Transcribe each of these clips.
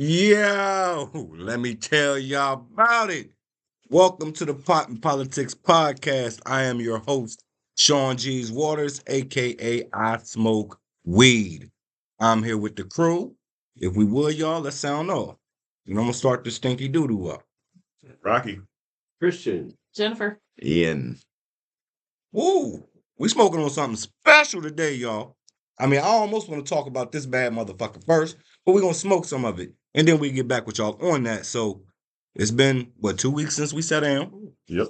Yo, let me tell y'all about it. Welcome to the Pot and Politics Podcast. I am your host, Sean G's Waters, aka I Smoke Weed. I'm here with the crew. If we would, y'all, let's sound off. And I'm gonna start the stinky doo-doo up. Rocky. Christian. Jennifer. Ian. Woo! We smoking on something special today, y'all. I mean, I almost want to talk about this bad motherfucker first, but we're gonna smoke some of it. And then we get back with y'all on that. So it's been, 2 weeks since we sat down? Yep.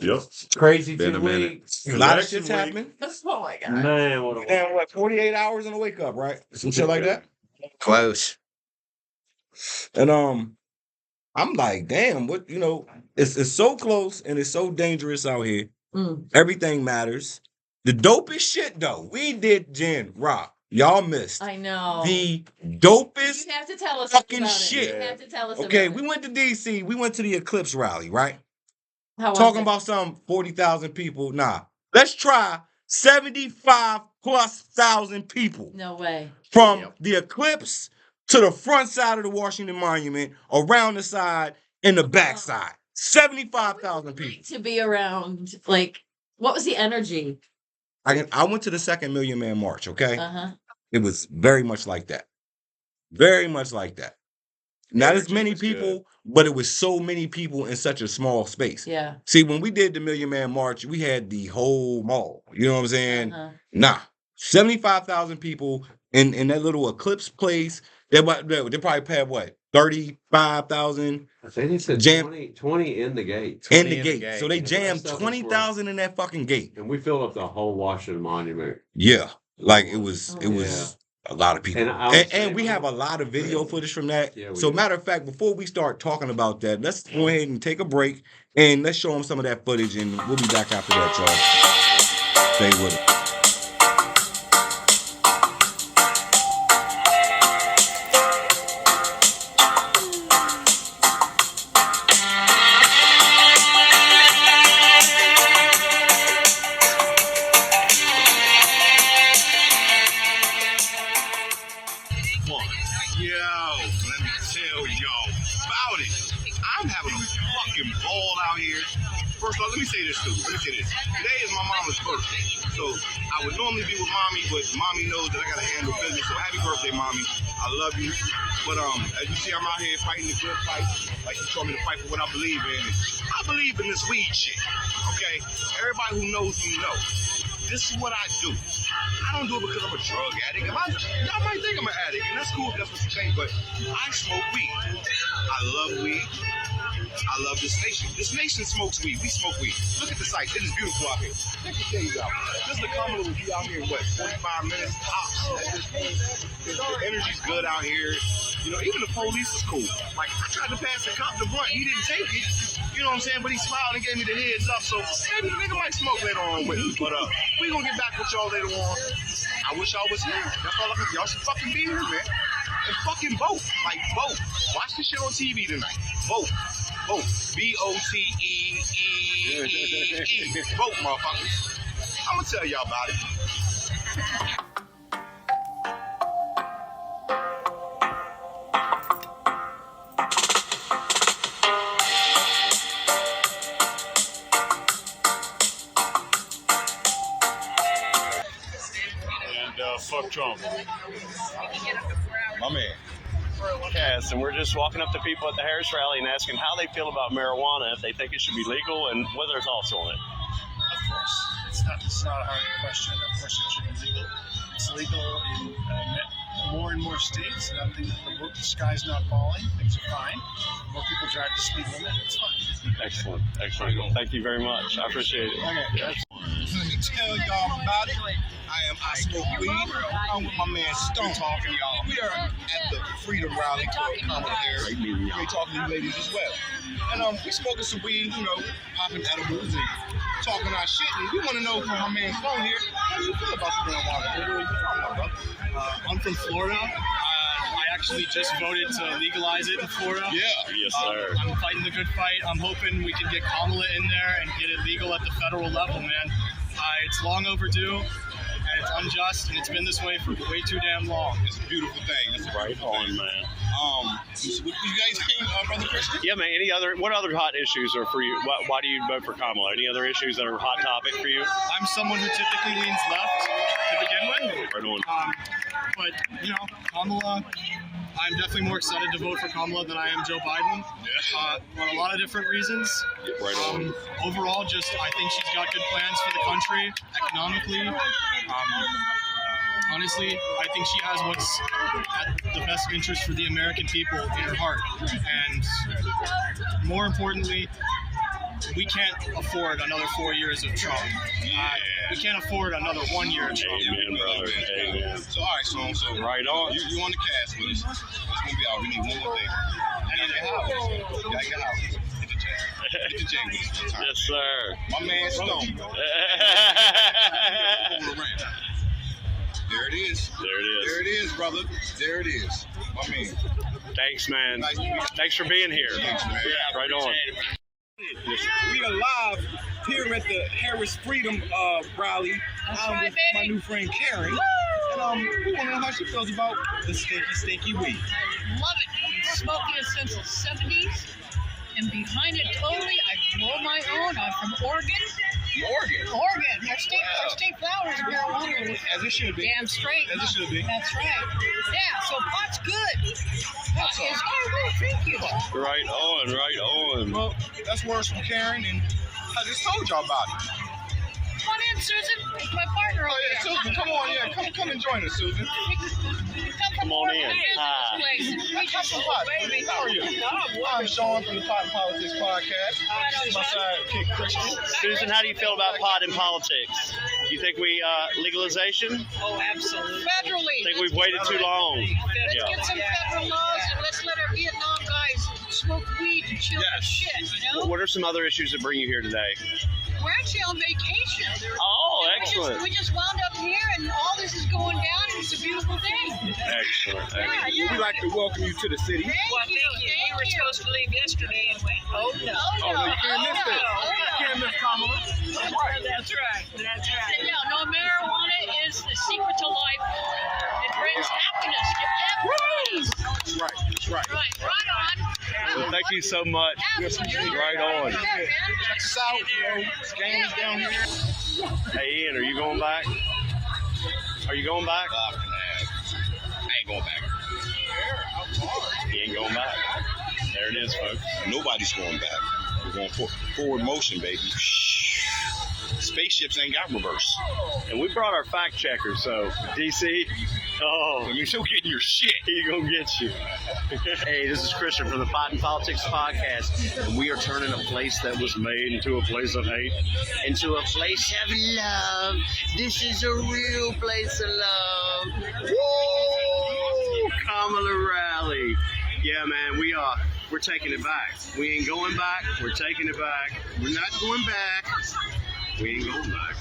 Crazy Been 2 a minute. weeks. A lot of Election shit's week. happening. Oh my god. Man, what a Damn, 48 hours and a wake up, right? Some shit like that. Close. And I'm like, damn, it's so close and it's so dangerous out here. Everything matters. The dopest shit though, we did Gen Rock. Y'all missed. I know. The dopest. You have to tell us fucking about shit. it. You have to tell us Okay, about we went to DC. We went to the Eclipse rally, right? How was Talking it? about some 40,000 people. Nah, let's try 75,000+ people No way. from the Eclipse to the front side of the Washington Monument, around the side, and the back side. 75,000 people. To be around, like, what was the energy? I went to the second Million Man March, okay? Uh-huh. It was very much like that. Very much like that. Not as Energy many was people, good. but it was so many people in such a small space. Yeah. See, when we did the Million Man March, we had the whole mall. You know what I'm saying? Uh-huh. Nah. 75,000 people in that little Eclipse place. They probably had what? 35,000 I think they said Jam- 20 in the gate. in the gate. So they And the jammed rest of us 20,000 in that fucking gate. And we filled up the whole Washington Monument. Yeah. Like it was Yeah. a lot of people. And I was And we have a lot of video footage from that. Yeah, we So do. matter of fact, before we start talking about that, let's go ahead and take a break and let's show them some of that footage and we'll be back after that, y'all. Stay with it. Yo, let me tell y'all about it. I'm having a fucking ball out here. First of all, let me say this too. Today is my mama's birthday. So I would normally be with mommy, but mommy knows that I gotta handle business. So happy birthday, mommy. I love you. But as you see, I'm out here fighting the good fight. Like you told me to fight for what I believe in. I believe in this weed shit. Okay? Everybody who knows me know. This is what I do. I don't do it because I'm a drug addict. Y'all might think I'm an addict, and that's cool if that's what you think, but I smoke weed. I love weed. I love this nation. This nation smokes weed. We smoke weed. Look at the sights. It is beautiful out here. Let me tell you out. Just the Kamala will be out here in 45 minutes tops. The energy's good out here. You know, even the police is cool. Like, I tried to pass the cop the blunt. He didn't take it. You know what I'm saying? But he smiled and gave me the heads up. So maybe the nigga might smoke later on with me. But we gonna get back with y'all later on. I wish y'all was here. That's all y'all should fucking be here, man. And fucking vote. Like, vote. Watch this shit on TV tonight. Vote. Vote. VOTEEE. Vote, motherfuckers. I'm gonna tell y'all about it. Fuck Trump. My man. Yes, and we're just walking up to people at the Harris rally and asking how they feel about marijuana, if they think it should be legal, and what are their thoughts on it. Of course. It's not a hard question. Of course it should be legal. It's legal in more and more states. I think the sky's not falling. Things are fine. More people drive the speed limit. It's fine. Excellent. Thank you very much. I appreciate it. Okay. Let me tell y'all about it. I smoke weed. I'm with my man Stone. Talking y'all. We are at the Freedom Rally to accommodate there. We're talking to you ladies as well. And we smoking some weed, you know, popping edibles and talking our shit. And we want to know from my man Stone here, how do you feel about the marijuana? Where are you from, brother? I'm from Florida. I actually just voted to legalize it in Florida. Yeah. Yes, sir. I'm fighting the good fight. I'm hoping we can get Kamala in there and get it legal at the federal level, man. It's long overdue. And It's unjust, and it's been this way for way too damn long. It's a beautiful thing. It's a Right beautiful on, thing. man. What you guys think, Brother Christian? Yeah, man. What other hot issues are for you? Why do you vote for Kamala? Any other issues that are a hot topic for you? I'm someone who typically leans left to begin with. Right on. But, Kamala, I'm definitely more excited to vote for Kamala than I am Joe Biden. For a lot of different reasons. Right on. Overall, I think she's got good plans for the country, economically. Honestly, I think she has what's at the best interest for the American people in her heart. And more importantly, we can't afford another 4 years of Trump. We can't afford another 1 year of Trump. Amen, brother. Amen. So, all right, so Right on. you on the cast with us. It's gonna be out. We need one more thing. And your house. You got your house. Hit the J with us one time. Yes, sir. My man Stone. There it is. There it is. There it is, brother. There it is. My man. Thanks, man. Nice to meet you. Thanks for being here. Thanks, man. Right on. We are live here at the Harris Freedom rally. I'm with my new friend Karen. And we want to know how she feels about the stinky weed. Love it. Been smoking it since the 70s. And behind it totally, I grow my own. I'm from Oregon. Oregon. Our state flower is marijuana. As it should be. Damn straight. As it should be. That's right. Yeah, so pot's good. Pot is, well, thank you. Right on. Right on. Well, that's words from Karen, and I just told y'all about it. Come on in, Susan. It's my partner Oh over yeah, there. Susan, come on, come and join us, Susan. Come on in. Hi. Baby. How are you? I'm Sean from the Pot and Politics Podcast. This is my sidekick, Christian. Susan, how do you feel about pot in politics? You think we legalization? Oh, absolutely. Federally. Think we've waited too long? Let's Yeah. get some federal laws and let's let our Vietnam guys smoke weed and chill their shit, What are some other issues that bring you here today? We're actually on vacation. Oh, excellent. We just wound up here and all this is going down and it's a beautiful thing. Excellent. We'd like to welcome you to the city. Thank you. We were supposed to leave yesterday and went, oh no. Oh, no, you can't miss it. You can't miss Kamala. That's right. Yeah, no, marijuana is the secret to life. It brings happiness to everybody. That's right. That's right. Right on. Well, thank you so much. Absolutely. Right on. Check us out, Games down here. Hey, Ian, are you going back? Are you going back? I ain't going back. He ain't going back. There it is, folks. Nobody's going back. We're going forward motion, baby. Spaceships ain't got reverse. And we brought our fact checker, so DC. Oh, I mean, so getting your shit. he gonna get you. Hey, this is Christian from the Pot and Politics Podcast, and we are turning a place that was made into a place of hate into a place of love. This is a real place of love. Woo! Kamala rally. Yeah, man, we're taking it back. We ain't going back. We're taking it back. We're not going back. We ain't going back.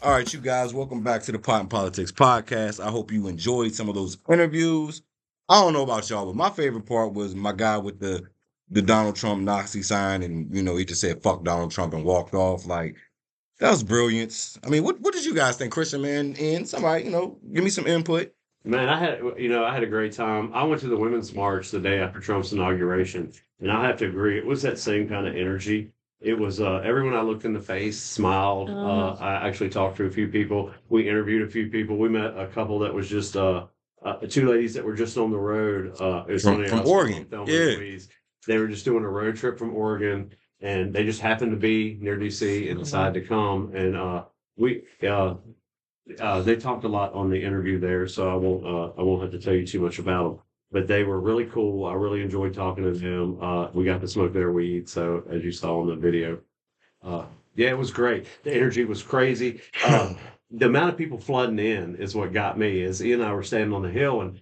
All right, you guys, welcome back to the Pot and Politics Podcast. I hope you enjoyed some of those interviews. I don't know about y'all, but my favorite part was my guy with the Donald Trump Nazi sign, and he just said "fuck Donald Trump" and walked off. Like, that was brilliance. I mean, what did you guys think, Christian, man? And somebody, give me some input. Man, I had a great time. I went to the Women's March the day after Trump's inauguration, and I have to agree, it was that same kind of energy. It was everyone I looked in the face smiled. I actually talked to a few people. We interviewed a few people. We met a couple that was just two ladies that were just on the road. It was funny, I From was Oregon. filming Yeah. Louise. They were just doing a road trip from Oregon, and they just happened to be near DC and decided to come. And we they talked a lot on the interview there, so I won't have to tell you too much about them. But they were really cool. I really enjoyed talking to them. We got to smoke their weed, so as you saw in the video, yeah, it was great. The energy was crazy. The amount of people flooding in is what got me. Is Ian and I were standing on the hill, and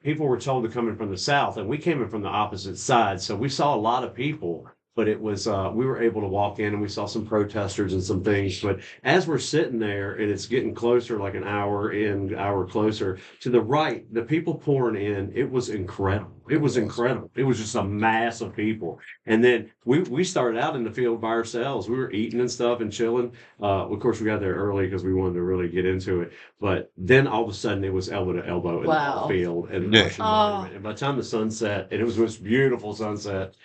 people were told to come in from the south, and we came in from the opposite side, so we saw a lot of people. But it was we were able to walk in and we saw some protesters and some things. But as we're sitting there and it's getting closer, like an hour in, hour closer to the right, the people pouring in, it was incredible. It was incredible. It was just a mass of people. And then we started out in the field by ourselves. We were eating and stuff and chilling. Of course, we got there early because we wanted to really get into it. But then all of a sudden it was elbow to elbow in the field and Washington Monument. And by the time the sun set, and it was this beautiful sunset,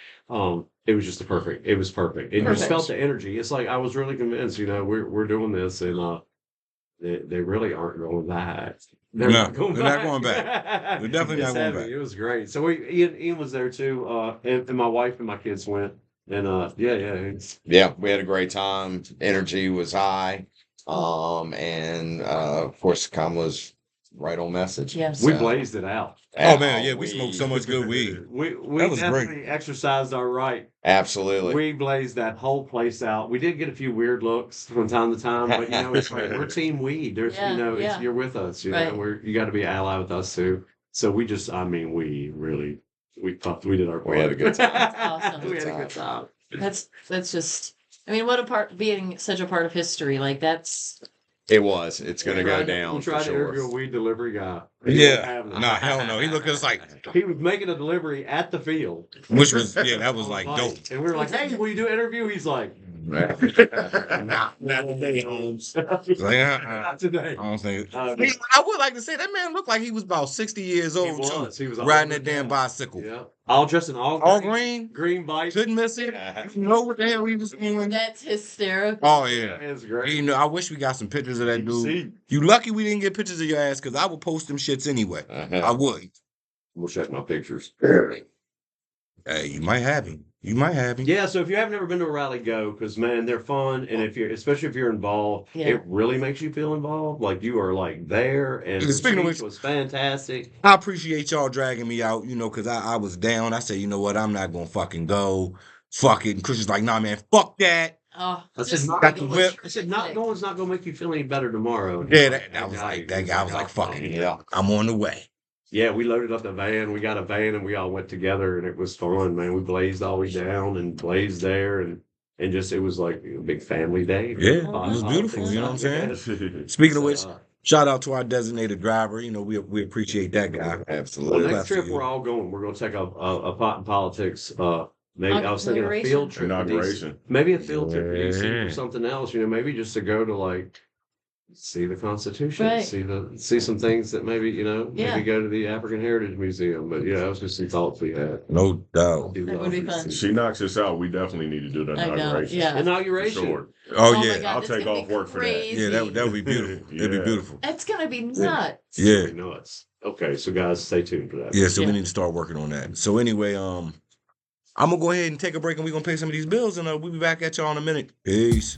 it was just perfect. It was perfect. And you just felt the energy. It's like I was really convinced, we're doing this, and they really aren't going back. They're not going back. They're definitely not going back. It was great. So Ian was there too, and my wife and my kids went, and Yeah, we had a great time. Energy was high, and of course, Kamala's right on message. Yes. we blazed it out. Oh man, yeah, we smoked so much good weed. We That was definitely great. exercised our right. Absolutely. We blazed that whole place out. We did get a few weird looks from time to time, but it's like we're team weed. There's it's, you're with us. You know, you got to be an ally with us too. So we just, we did our part. We had a good time. That's awesome. We had a good time. That's just, I mean, what a part, being such a part of history. Like that's. It was. It's going to go down. We tried for to sure. interview a weed delivery guy. Yeah. Nah, hell no. He looked at us like, He was making a delivery at the field. which was, that was like dope. And we were like, hey, will you do an interview? He's like, Not today, Holmes. Like, not today. I don't think. Uh, I would like to say that man looked like he was about 60 years He old was. too, He was riding that damn bicycle. Yeah. All dressed in all green, green bike. couldn't miss it. You know what the hell he was doing? That's hysterical. Oh yeah. It's great. You know, I wish we got some pictures of that dude. See? You lucky we didn't get pictures of your ass, because I would post them shits anyway. I would. We'll check my pictures. Hey, you might have him. You might have him. Yeah, so if you have never been to a rally, go, because man, they're fun, and especially if you're involved, it really makes you feel involved. Like you are like there, and the Speaking of speech which, was fantastic. I appreciate y'all dragging me out, because I was down. I said, you know what, I'm not gonna fucking go. Fuck it. And Christian's like, nah, man, fuck that. Oh, I said, got the whip. I said, not going's not gonna make you feel any better tomorrow. Yeah, that was like that guy was like, fucking yeah, I'm on the way. Yeah, we loaded up the van. We got a van, and we all went together, and it was fun, man. We blazed all the way down and blazed there, and just it was like a big family day. Yeah, it was beautiful. You know what I'm saying? Speaking of which, shout out to our designated driver. We appreciate that guy. Absolutely. Well, next trip we're all going. We're going to take a pot and politics. Maybe I was thinking a field trip. Inauguration. Maybe a field trip to DC or something else. Maybe just to go to like see the Constitution, Right. see some things that maybe maybe go to the African Heritage Museum. But it was just some thoughts we had. No doubt. That would be fun. She knocks us out. We definitely need to do the I know, inauguration. yeah. Inauguration. For sure. Oh my yeah, God, I'll that's take gonna off be work for that. crazy. yeah, that would be beautiful. It'd be Yeah. beautiful. That's gonna be nuts. Yeah, Nuts. Okay, so guys, stay tuned for that. yeah. So Yeah. we need to start working on that. So anyway, I'm gonna go ahead and take a break, and we're gonna pay some of these bills, and we'll be back at y'all in a minute. Peace.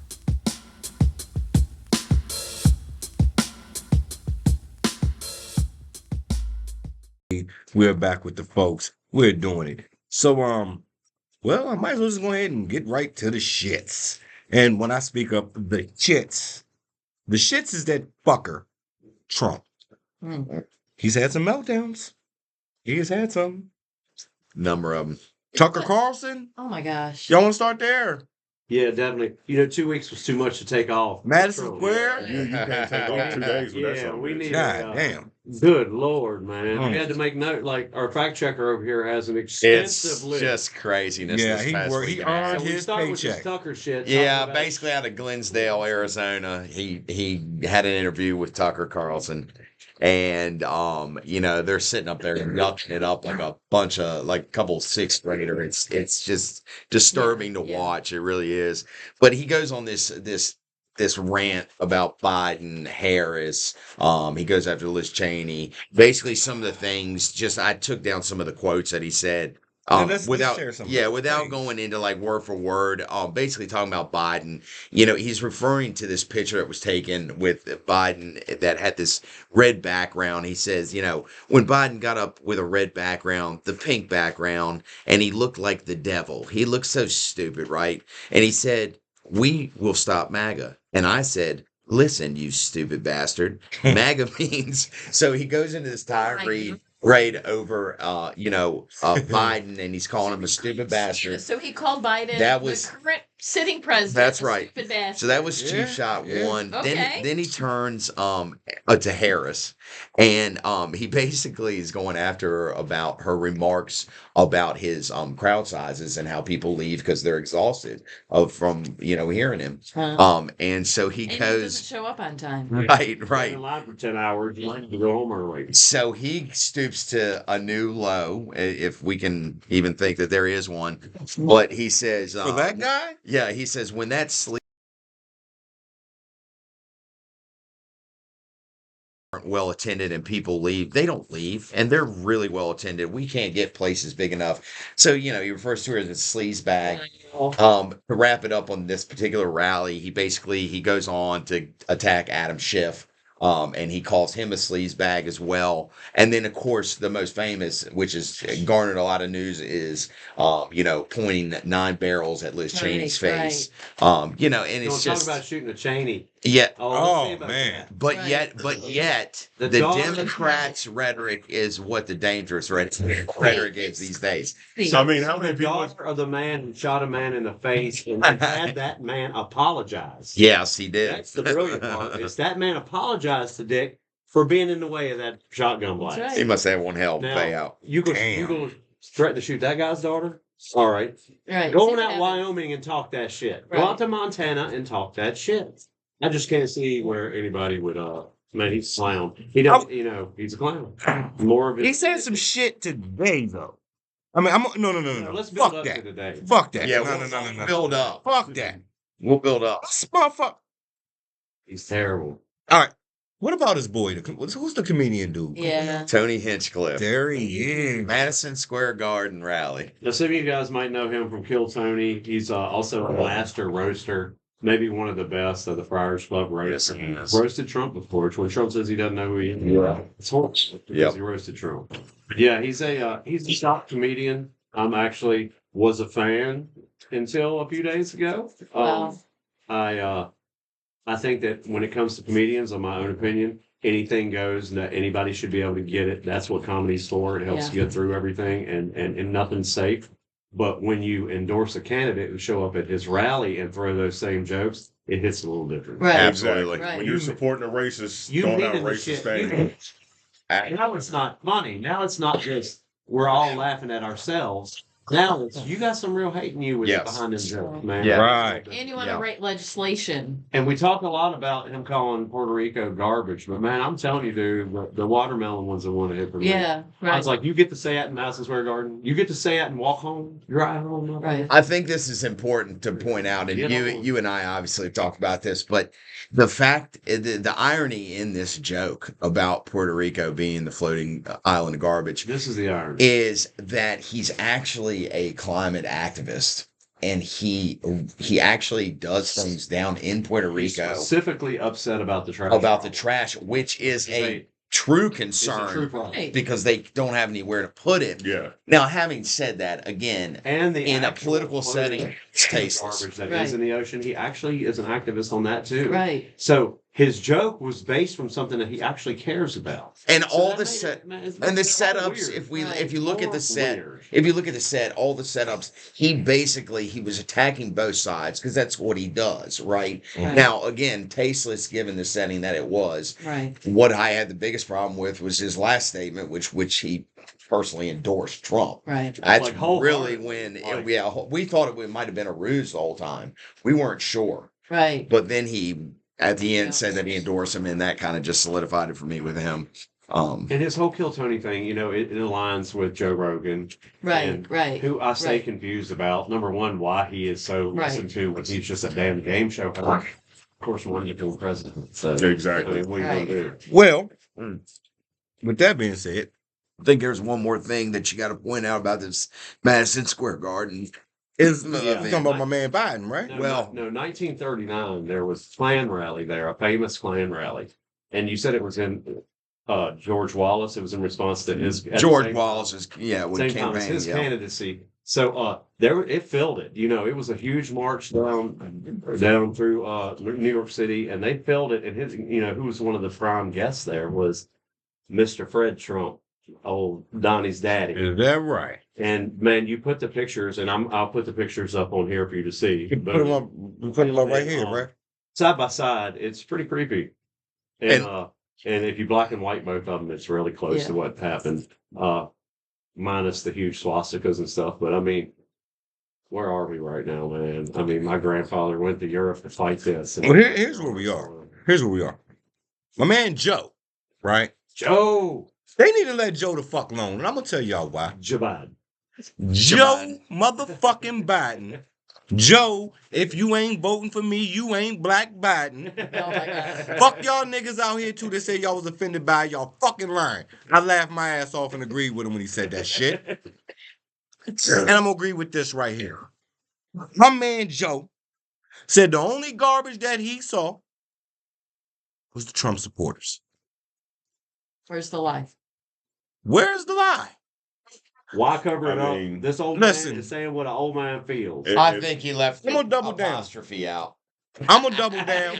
We're back with the folks. We're doing it. So, well, I might as well just go ahead and get right to the shits. And when I speak of the shits is that fucker, Trump. Mm. He's had some meltdowns. He has had some. Number of them. Tucker Carlson. Oh my gosh. Y'all want to start there? Yeah, definitely. 2 weeks was too much to take off. Madison Trump. Square. You can't take off 2 days with that Yeah, son of a we bitch. need God damn. Good Lord, man. Mm. We had to make note, like our fact checker over here has an It's extensive list. just craziness. Yeah, this he past worked. He weekend. earned So we his start with this paycheck. Tucker shit. Yeah, talking about- basically out of Glensdale, Arizona. He had an interview with Tucker Carlson. And they're sitting up there yucking it up like a bunch of like a couple of sixth grader. It's just disturbing to watch. It really is. But he goes on this rant about Biden, Harris. He goes after Liz Cheney. Basically, some of the things. Just I took down some of the quotes that he said. Let's share some of those, Without please. going into like word for word, basically talking about Biden. He's referring to this picture that was taken with Biden that had this red background. He says, when Biden got up with a red background, the pink background, and he looked like the devil. He looked so stupid, right? And he said, "We will stop MAGA." And I said, "Listen, you stupid bastard. MAGA means..." So he goes into this tirade over, Biden, and he's calling him a stupid bastard. So he called Biden That was- the current sitting president. That's a right. Stupid bastard. So that was Yeah, Chief Shot yeah. 1. Okay. Then he turns to Harris, and he basically is going after her about her remarks about his crowd sizes and how people leave because they're exhausted from hearing him. And so he And he goes doesn't show up on time. right. Been in line for 10 hours. You like to go home early. So he stoops to a new low, if we can even think that there is one. But he says, For that guy? yeah, he says when that sleep aren't well attended and people leave, they don't leave, and they're really well attended. We can't get places big enough. So he refers to her as a sleaze bag. To wrap it up on this particular rally, he goes on to attack Adam Schiff. And he calls him a sleaze bag as well. And then, of course, the most famous, which has garnered a lot of news, is, pointing 9 barrels at Liz Cheney's face. And it's Talk just, about shooting a Cheney. yeah. let's see Oh, about man. that. But Right. yet, The the dog- Democrats' rhetoric is what the dangerous rhetoric is these days. So I mean, how The many people? daughter of the man who shot a man in the face and had that man apologize. Yes, he did. That's the brilliant part. Is that man apologized to Dick for being in the way of that shotgun blast. That's right. He must have one hell of a Now, payout. you go Damn. threaten to shoot that guy's daughter? All right. Right. Go See on what out happens. Wyoming and talk that shit. Go Right. out to Montana and talk that shit. I just can't see where anybody would man, he's a clown. He don't he's a clown. More of it. He said some shit today, though. I mean, no. Let's build Fuck up that. to today. Fuck that. Yeah, no. build up. Fuck that. We'll build up. This motherfucker. He's terrible. All right. What about his boy? Who's the comedian dude? Yeah. Tony Hinchcliffe. There he is. Madison Square Garden rally. Now, some of you guys might know him from Kill Tony. He's also a master roaster. Maybe one of the best of the Friars Club roasters. Yes, he is. Roasted Trump before. When Trump says he doesn't know who he is. Yeah. It's horrible because Yep. he roasted Trump. But yeah, he's a shock comedian. I'm actually was a fan until a few days ago. Wow. I think that when it comes to comedians, in my own opinion, anything goes. That anybody should be able to get it. That's what comedy's for. It helps you get through everything, and nothing's safe. But when you endorse a candidate who show up at his rally and throw those same jokes, it hits a little different. Right. Absolutely. Right. When you're supporting a racist, You throwing out mean the racist shit. things. Now it's not funny. Now it's not just we're all laughing at ourselves. Now it's you got some real hate in you with Yes. behind them jokes, man. Yeah. Right. And you want to Yeah. write legislation. And we talk a lot about him calling Puerto Rico garbage, but man, I'm telling you, dude, the watermelon was the one that hit for me. Yeah. I Right. was like, you get to say that in Madison Square Garden. You get to say that and walk home, drive home. Right. I think this is important to point out, and you and I obviously have talked about this, but the fact, the irony in this joke about Puerto Rico being the floating island of garbage This is the irony. is that he's actually a climate activist, and he actually does things down in Puerto He's Rico specifically upset about the trash. about the trash, which is a true It's a concern true problem. Right. because they don't have anywhere to put it. Yeah. Now, having said that, again, And the in a actual political floating setting, it's tasteless. garbage that Right. is in the ocean, he actually is an activist on that too. Right. So his joke was based from something that he actually cares about. And So all that the made set it, man, it's and the all setups, weird. if you look at the All set, weird. if you look at the set, all the setups, he was attacking both sides because that's what he does, right? Right. Now, again, tasteless given the setting that it was. Right. What I had the biggest problem with was his last statement, which he personally endorsed Trump. Right. That's Like, really wholeheartedly, when like- we thought it might have been a ruse the whole time. We weren't sure. Right. But then he, at the end, Yeah. said that he endorsed him, and that kind of just solidified it for me with him. And his whole Kill Tony thing, you know, it aligns with Joe Rogan. Right. And Right. who I stay Right. confused about. Number one, why he is so Right. listened to when he's just a damn game show host. Of course, wanting to become president. So, Exactly. I mean, what are you gonna do? Well, with that being said, I think there's one more thing that you got to point out about this Madison Square Garden. is Yeah. you talking about my man Biden, right? No, Well- no, 1939, there was a Klan rally there, a famous Klan rally. And you said it was in George Wallace. It was in response to his at the George same Wallace's, when same time as campaign, his yeah. candidacy. So there it filled it. You know, it was a huge march down through New York City, and they filled it. And his, you know, who was one of the prime guests there was Mr. Fred Trump, old Donnie's daddy. Is that right? And man, you put the pictures, and I'll put the pictures up on here for you to see. You put them up. You put them up right here, right? Side by side, it's pretty creepy. And if you black and white both of them, it's really close to what happened. Minus the huge swastikas and stuff. But I mean, where are we right now, man? I mean, my grandfather went to Europe to fight this. Well, here's where we are. Here's where we are. My man Joe, right? Joe They need to let Joe the fuck alone, and I'm gonna tell y'all why. Jabad. Joe motherfucking Biden. Joe, if you ain't voting for me, you ain't Black Biden. Oh my God. Fuck y'all niggas out here too that say y'all was offended by it. Y'all fucking lying. I laughed my ass off and agreed with him when he said that shit. And I'm gonna agree with this right here. My man Joe said the only garbage that he saw was the Trump supporters. Where's the lie? Where's the lie? Why cover it I up? mean, This old listen. man is saying what an old man feels. I think he left I'm the gonna double down. apostrophe out. I'm gonna double down.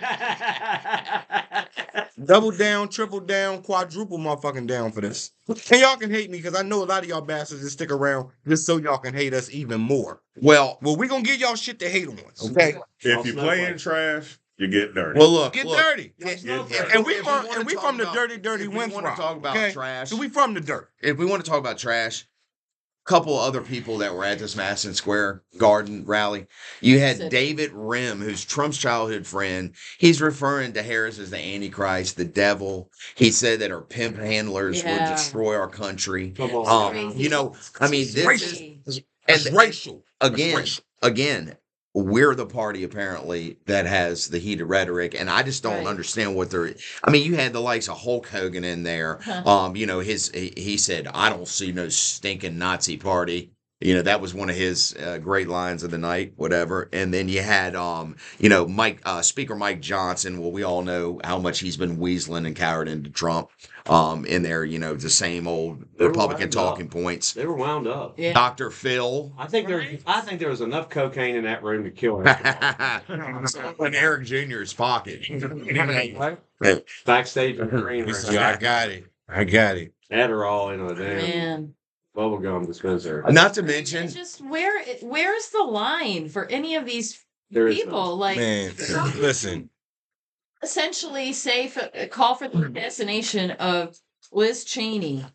Double down, triple down, quadruple motherfucking down for this. And y'all can hate me because I know a lot of y'all bastards that stick around just so y'all can hate us even more. Well, we gonna give y'all shit to hate on. Okay? If you playing trash, you get dirty. look, Get look, dirty. if- And we if from wanna and we talk from the about- dirty if we Winthrop. want to talk about okay? trash, So we from the dirt. if we want to talk about trash, a couple other people that were at this Madison Square Garden rally. You had Said- David Rim, who's Trump's childhood friend. He's referring to Harris as the Antichrist, the devil. He said that our pimp handlers would Yeah. destroy our country. Come on. Crazy. You know, I mean, this Crazy. is It's racial. again, It's racial. again, we're the party apparently that has the heated rhetoric, and I just don't Right. understand what they're. I mean, you had the likes of Hulk Hogan in there. You know, he said, "I don't see no stinking Nazi party." You know, that was one of his great lines of the night, whatever. And then you had, you know, Speaker Mike Johnson. Well, we all know how much he's been weaseling and cowered into Trump. In there, you know, the same old They were Republican wound up. talking points. They were wound up. Yeah. Dr. Phil. I think there was enough cocaine in that room to kill everyone. In Eric Jr.'s pocket. Backstage in the green room. Yeah, I got it. I got it. Adderall in a damn Man. bubblegum dispenser. Not to mention, It's just where's the line for any of these There is people? Like Man, listen. essentially call for the assassination of Liz Cheney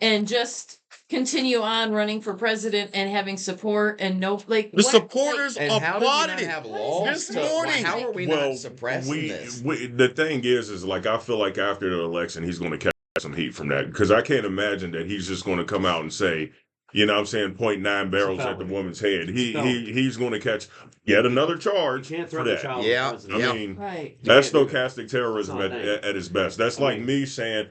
and just continue on running for president and having support and no like The what- supporters and how do we applauded not it. have laws This to- morning. How are we well, not suppressing this? the thing is like I feel like after the election he's going to catch some heat from that because I can't imagine that he's just going to come out and say, you know what I'm saying, 0.9 barrels at the woman's head. He's going to catch yet another charge You can't for throw the that. child Yeah, president. I mean, right. that's can't do stochastic terrorism It's not a at its best. That's I like mean- me saying,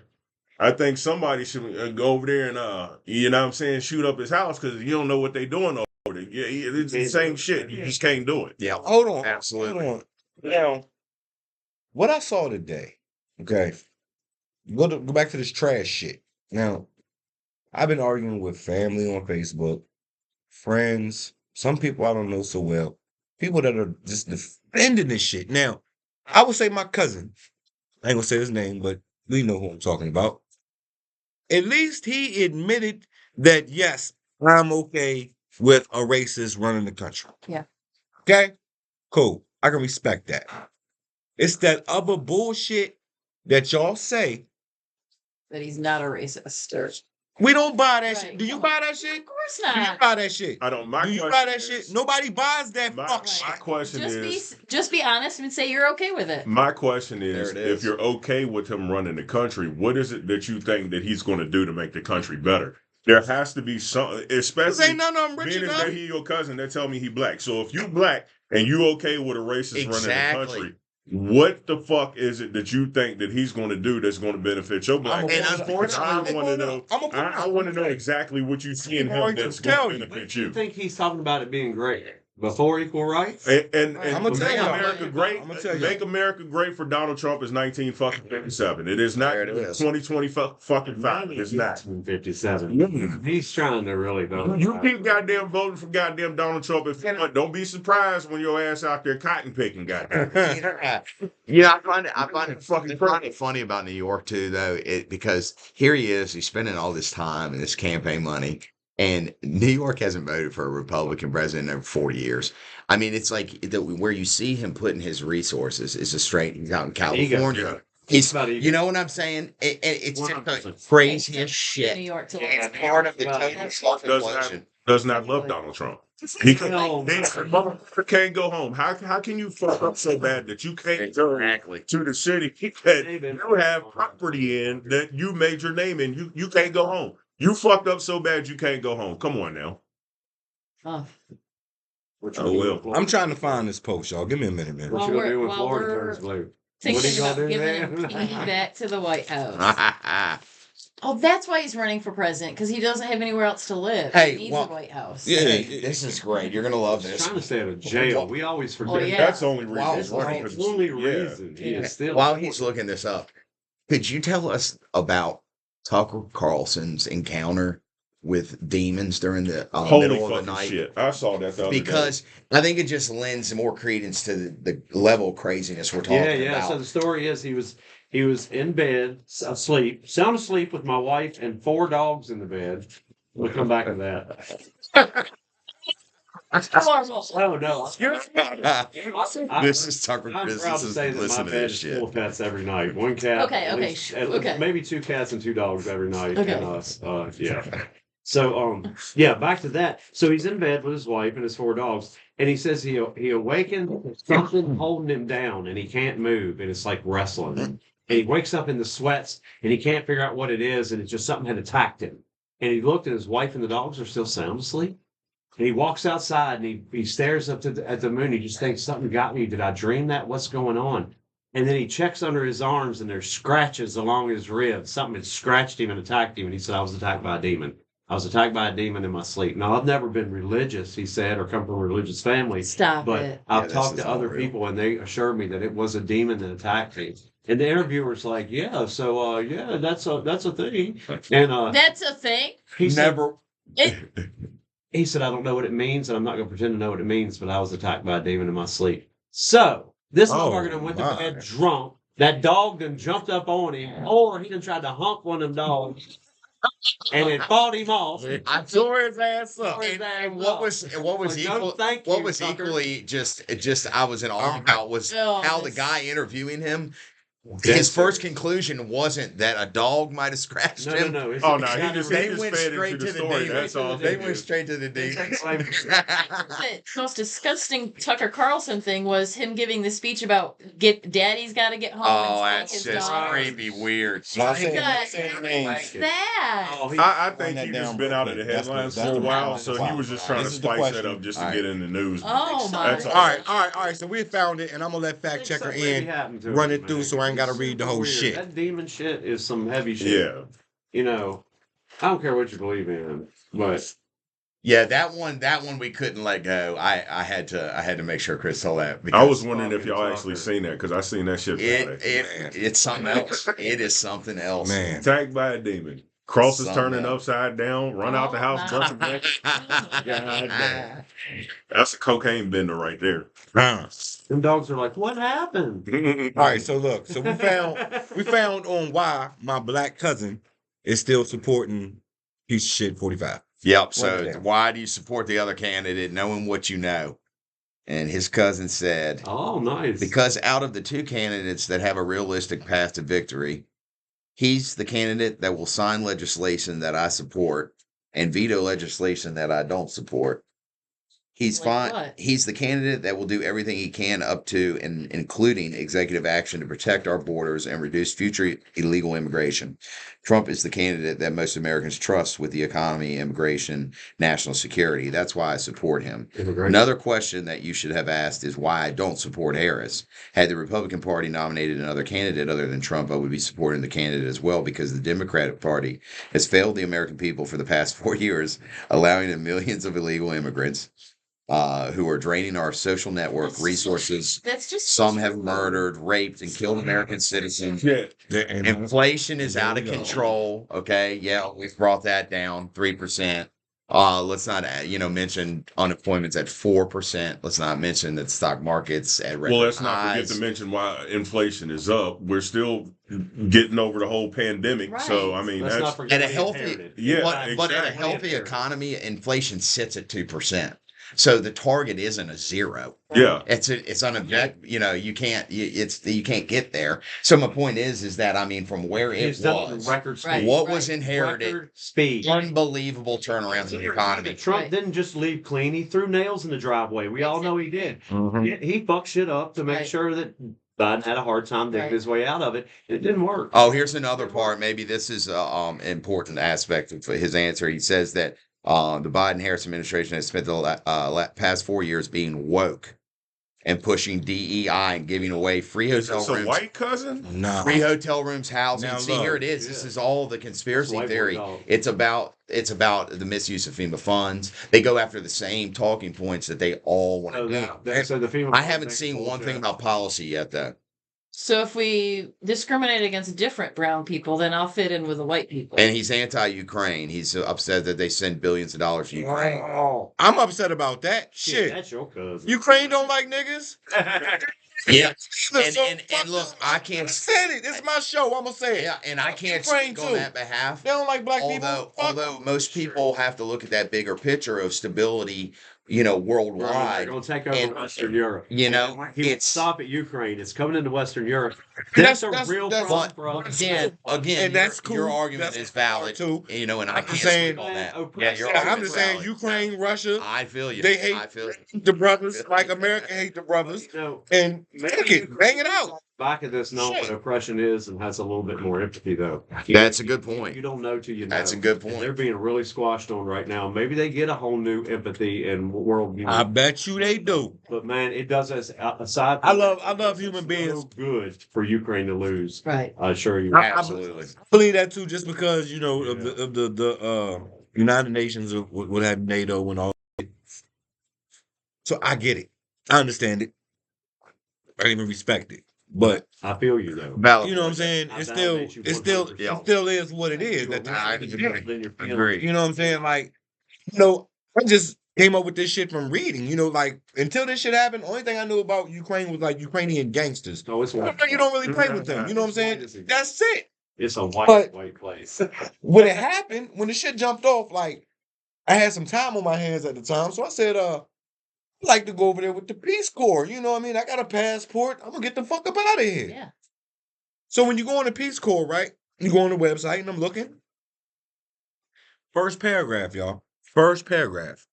I think somebody should go over there and, you know what I'm saying, shoot up his house because you don't know what they doing over there. Yeah, it's the same shit. You just can't do it. Yeah, Hold on. absolutely. Hold on. Now, what I saw today, okay, go back to this trash shit. Now, I've been arguing with family on Facebook, friends, some people I don't know so well, people that are just defending this shit. Now, I would say my cousin, I ain't gonna say his name, but we know who I'm talking about. At least he admitted that, yes, I'm okay with a racist running the country. Yeah. Okay? Cool. I can respect that. It's that other bullshit that y'all say. That he's not a racist. Or... We don't buy that Right. shit. Do you buy that shit? Of course Do you not. buy that shit? I don't. My Do you buy question that is- shit? Nobody buys that My, fuck my shit. question is. Just be honest and say you're okay with it. My question There is, it is. if you're okay with him running the country, what is it that you think that he's going to do to make the country better? There has to be some, Cause especially ain't none of them rich being as enough. that he your cousin. They tell me he black. So if you black and you okay with a racist running the Exactly. country, what the fuck is it that you think that he's going to do that's going to benefit your black? I'm And gonna unfortunately, I want to know. I'm gonna I want to know exactly what you see in him that's going to benefit Do you you. think he's talking about it being great before equal rights? And I'ma tell make y'all. America great. I'ma tell y'all. Make America great for Donald Trump is 1957. It is not There it is. 2020 fucking five. It's not. 57. He's trying to really vote. You keep goddamn voting for goddamn Donald Trump. If don't be surprised when your ass out there cotton picking, goddamn. Yeah, I find it funny about New York too, though, because here he is, he's spending all this time and this campaign money, and New York hasn't voted for a Republican president in over 40 years. I mean, it's like where you see him putting his resources is he's out in California. He's, you know what I'm saying? It's just the craziest New shit. York to It's part of the total self-inflation. Does not love Donald Trump. He can't go home. How can you fuck up so bad that you can't go to the city that you have property in that you made your name in? You can't go home. You fucked up so bad you can't go home. Come on now. Oh. Oh, well. I'm trying to find this post, y'all. Give me a minute, man. What you gonna do when While Florida we're turns blue? What Thinking are you gonna about do, giving man? him back to the White House. Oh, that's why he's running for president, because he doesn't have anywhere else to live. Hey, he needs well, a White House. Yeah, Hey, this is great. You're gonna love He's this. trying to stay out of jail. We always forget. Oh, yeah. That's the only reason. Wow, he's wow. running, That's 'cause- the only yeah. reason he is still. While he's looking this up, could you tell us about Tucker Carlson's encounter with demons during the Holy middle of fucking the night? shit! I saw that the other Because I think it just lends more credence to the level of craziness we're talking Yeah. about. So the story is he was in bed, asleep, sound asleep with my wife and 4 dogs in the bed. We'll come back to that. Oh no! This is Tucker. I'm This proud to is say that my listen to bed this is shit. full of pets every night. One cat. Okay, at okay, least- okay. Maybe 2 cats and 2 dogs every night. Okay. And, yeah. So yeah, back to that. So he's in bed with his wife and his 4 dogs, and he says he awakened something holding him down, and he can't move, and it's like wrestling. And he wakes up in the sweats, and he can't figure out what it is, and it's just something had attacked him. And he looked, and his wife and the dogs are still sound asleep. And he walks outside and he stares up at the moon. He just thinks, something got me. Did I dream that? What's going on? And then he checks under his arms and there's scratches along his ribs. Something had scratched him and attacked him. And he said, I was attacked by a demon. I was attacked by a demon in my sleep. Now, I've never been religious, he said, or come from a religious family. Stop But it. I've Yeah, this talked is to other unreal. people and they assured me that it was a demon that attacked me. And the interviewer's like, yeah, so yeah, that's a thing. And That's a thing. he said, Never. he said, I don't know what it means, and I'm not going to pretend to know what it means, but I was attacked by a demon in my sleep. So, this Oh, motherfucker done went to my. bed drunk. That dog done jumped up on him, or he done tried to hump one of them dogs, and it fought him off. I Tore his ass up. And what was Well, no, thank what you, was Tucker. equally just I was in awe about was Oh, how the this- guy interviewing him. Dead His first serious. conclusion wasn't that a dog might have scratched him. No. It's Oh a no, guy he just that- They went fed straight into to the the story. demon. That's all. They they went did. straight to the demon. The most disgusting Tucker Carlson thing was him giving the speech about Daddy's got to get home. Oh, and that's his just dog. creepy weird. Not saying- God, not saying names. what's that? Oh, he- I Run think that he down just been real out of quick. the That's the- headlines that's for a the while, problem. so he was just trying This to is the spice that question. up just All to right. get in the news. Oh my That's God. All right. So we found it, and I'm gonna let fact checker Something maybe in. happened to run him, it through man. so I ain't gotta It's read the super whole weird. shit. That demon shit is some heavy shit. Yeah. You know, I don't care what you believe in, but Yeah, that one we couldn't let go. I had to make sure Chris told that. I because was wondering if y'all Fucking actually Tucker. seen that because I seen that shit. it's something else. It is something else. Man. Attacked by a demon. Cross is Something turning else. upside down. Run out the Oh, house. my. Bunch of black. God damn. That's a cocaine bender right there. Them dogs are like, what happened? All right, so look, so we found on why my black cousin is still supporting piece of shit 45. Yep. So Right there. why do you support the other candidate, knowing what you know? And his cousin said, Oh, nice. because out of the two candidates that have a realistic path to victory, he's the candidate that will sign legislation that I support and veto legislation that I don't support. He's Like fine. what? He's the candidate that will do everything he can up to and including executive action to protect our borders and reduce future illegal immigration. Trump is the candidate that most Americans trust with the economy, immigration, national security. That's why I support him. Another question that you should have asked is why I don't support Harris. Had the Republican Party nominated another candidate other than Trump, I would be supporting the candidate as well, because the Democratic Party has failed the American people for the past 4 years, allowing in millions of illegal immigrants who are draining our social network resources. That's just Some have murdered, raped, and killed American citizens. Yeah. Inflation is There out we of go. control. Okay, yeah, we've brought that down 3%. Let's not mention unemployment's at 4%. Let's not mention that the stock market's at record Well, let's not forget highs. to mention why inflation is up. We're still getting over the whole pandemic. So, Right. I mean, Let's that's not forget At a we healthy- inherited. Yeah, but in a exactly. healthy economy, inflation sits at 2%. So the target isn't a zero. Yeah. It's unobject. You can't. You can't get there. So my point is that I mean, from where it He's done it in was, record speed. Right. what was inherited, Record speed. unbelievable turnarounds in the economy. Trump Right. didn't just leave clean. He threw nails in the driveway. We all know he did. Mhm. He fucked shit up to make Right. sure that Biden had a hard time digging Right. his way out of it. It didn't work. Oh, here's another part. Maybe this is important aspect of his answer. He says that the Biden-Harris administration has spent the past 4 years being woke and pushing DEI and giving away free Is hotel this a rooms. white cousin? Nah. Free hotel rooms, housing. Now See, here look. it is. This Yeah. is all the conspiracy White boy theory. dog. It's about the misuse of FEMA funds. They go after the same talking points that they all want So, to do. so the FEMA I haven't thing's seen one bullshit. thing about policy yet, though. So if we discriminate against different brown people, then I'll fit in with the white people. And he's anti-Ukraine. He's upset that they send billions of dollars to Ukraine. Oh, I'm upset about that. Shit. that's your cousin. Ukraine don't like niggas. Yeah, So and fuck look, this. I can't. said it. It's my show. I'm gonna say it. Yeah, and I can't Ukraine speak on too. that behalf. They don't like black Although, people. Fuck although them. most people have to look at that bigger picture of stability, They're worldwide. going to take over And- Western Europe. You know, He won't it's stop at Ukraine. It's coming into Western Europe. That's- That's a real that's- problem but for us. again, And that's your cool. argument That's is valid too. and I I'm can't saying- speak on that. Man, Yeah, your Yeah, I'm argument's just saying valid. Ukraine, Russia, I feel you. they hate I feel you. the brothers like America hate the brothers. No, And take it, bang it out. back at this, know what Shit. oppression is and has a little bit more empathy, though. That's a good point. You don't know till you know. That's a good And point. they're being really squashed on right now. Maybe they get a whole new empathy and world view. I bet you they do. But man, it does us aside. I love human beings. So good for Ukraine to lose. Right. I assure you. Absolutely. I believe that too, just because of the United Nations would have NATO and all. So I get it. I understand it. I even respect it. But I feel you though. Valid. you know what I'm saying? I It still validate you it still 100%. it still is what it is. At the I end of the day. Then you're feeling- Agree. You know what I'm saying? Like, I just came up with this shit from reading. Like until this shit happened, only thing I knew about Ukraine was like Ukrainian gangsters. No, it's white. You don't really play with them. You know what I'm saying? That's it. It's a white, But- white place. When it happened, when the shit jumped off, like I had some time on my hands at the time, so I said, I'd like to go over there with the Peace Corps. You know what I mean? I got a passport. I'm gonna get the fuck up out of here. Yeah. So when you go on the Peace Corps, right? You go on the website and I'm looking. First paragraph, y'all. First paragraph.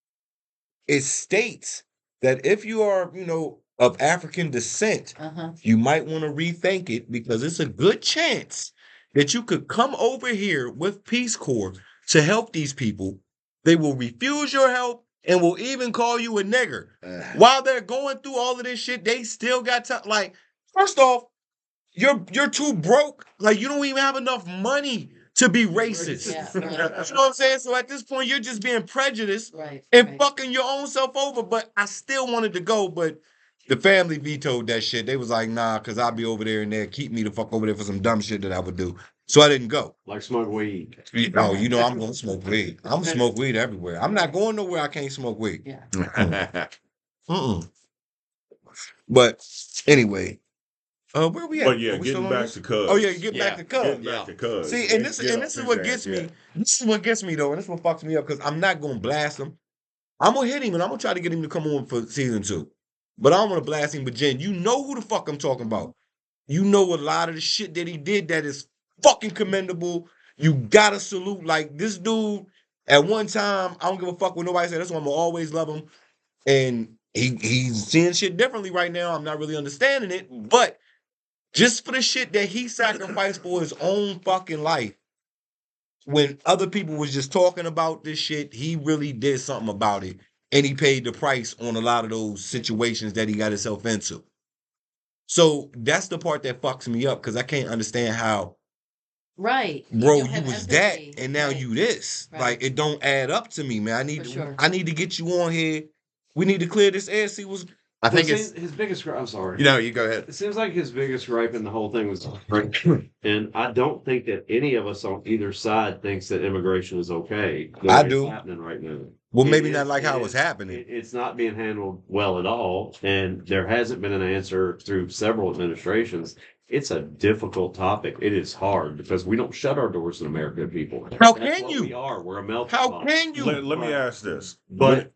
It states that if you are, of African descent, Uh-huh. you might want to rethink it because it's a good chance that you could come over here with Peace Corps to help these people. They will refuse your help and will even call you a nigger. While they're going through all of this shit, they still got time. Like, first off, you're too broke. Like, you don't even have enough money to be racist. Yeah, You know what I'm saying? So at this point, you're just being prejudiced Right. and right. fucking your own self over. But I still wanted to go, but the family vetoed that shit. They was like, nah, because I'll be over there and they'll keep me the fuck over there for some dumb shit that I would do. So I didn't go. Like smoke weed. Oh, I'm going to smoke weed. I'm going to smoke weed everywhere. I'm not going nowhere I can't smoke weed. Yeah. Mm-mm. But anyway, where we at? But yeah, Are we still getting on back this? to Cuz. Oh yeah, get back to Cuz. Getting back to Cuz. See, and this is what gets me. This is what gets me though, and this is what fucks me up because I'm not gonna blast him. I'm gonna hit him and I'm gonna try to get him to come on for season 2. But I don't want to blast him. But Jen, you know who the fuck I'm talking about. You know a lot of the shit that he did that is fucking commendable. You gotta salute like this dude. At one time, I don't give a fuck what nobody said. That's why I'm gonna always love him. And he's seeing shit differently right now. I'm not really understanding it, but just for the shit that he sacrificed for his own fucking life, when other people was just talking about this shit, he really did something about it. And he paid the price on a lot of those situations that he got himself into. So that's the part that fucks me up because I can't understand how, Right. bro, don't you have was that empathy. and now Right. you this. Right. Like it don't add up to me, man. For sure. I need to get you on here. We need to clear this air. See what's I think Well, it's his biggest. I'm sorry. you go ahead. It seems like his biggest gripe in the whole thing was, and I don't think that any of us on either side thinks that immigration is okay. The way I it's do. happening right now. well, It maybe is- not like it how is- it's happening. It's not being handled well at all, and there hasn't been an answer through several administrations. It's a difficult topic. It is hard because we don't shut our doors to American people. How That's can what you? We are. We're a melting How pot. can you? Let me ask this. But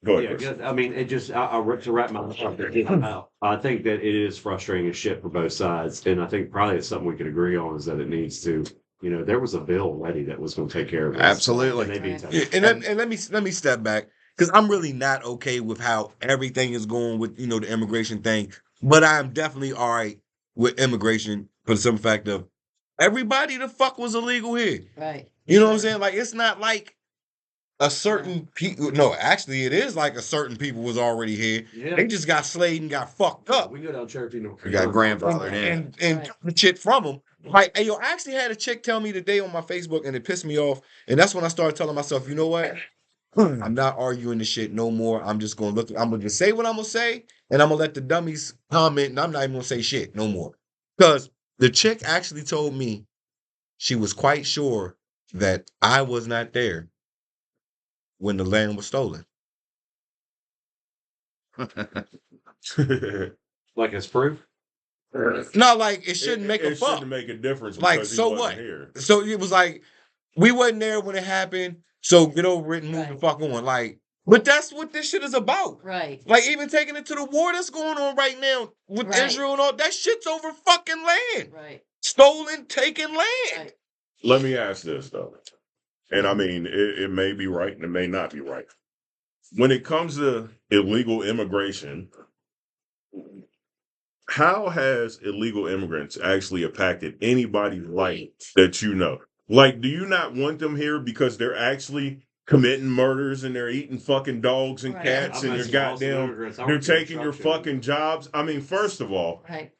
Go yeah, ahead. Chris. I mean, it just to wrap my out. I think that it is frustrating as shit for both sides, and I think probably it's something we could agree on is that it needs to. You know, there was a bill ready that was going to take care of this. Absolutely. And they vetoed Yeah, it. and let me step back because I'm really not okay with how everything is going with the immigration thing. But I'm definitely all right with immigration for the simple fact of everybody the fuck was illegal here. Right. You know what I'm saying? Like it's not like a certain people. No, actually, it is like a certain people was already here. Yeah. They just got slayed and got fucked up We go down Cherokee, North We got Carolina. grandfathered in. and Right. took the shit from them. Like, hey, yo, I actually had a chick tell me today on my Facebook, and it pissed me off. And that's when I started telling myself, you know what? I'm not arguing this shit no more. I'm just gonna look. I'm gonna just say what I'm gonna say, and I'm gonna let the dummies comment, and I'm not even gonna say shit no more. Because the chick actually told me she was quite sure that I was not there when the land was stolen. Like as proof. No, like it shouldn't make a It fuck. shouldn't make a difference Like, because so he wasn't what? here. So it was like we wasn't there when it happened. So get over it and move the Right. fuck on. Like, but that's what this shit is about. Right. Like even taking it to the war that's going on right now with Right. Israel and all that shit's over fucking land. Right. Stolen, taken land. Right. Let me ask this though, and I mean it may be right and it may not be right. When it comes to illegal immigration, how has illegal immigrants actually impacted anybody's life that you know? Like, do you not want them here because they're actually committing murders and they're eating fucking dogs and Right. cats and they're goddamn, they're taking your fucking jobs? I mean, first of all, Right.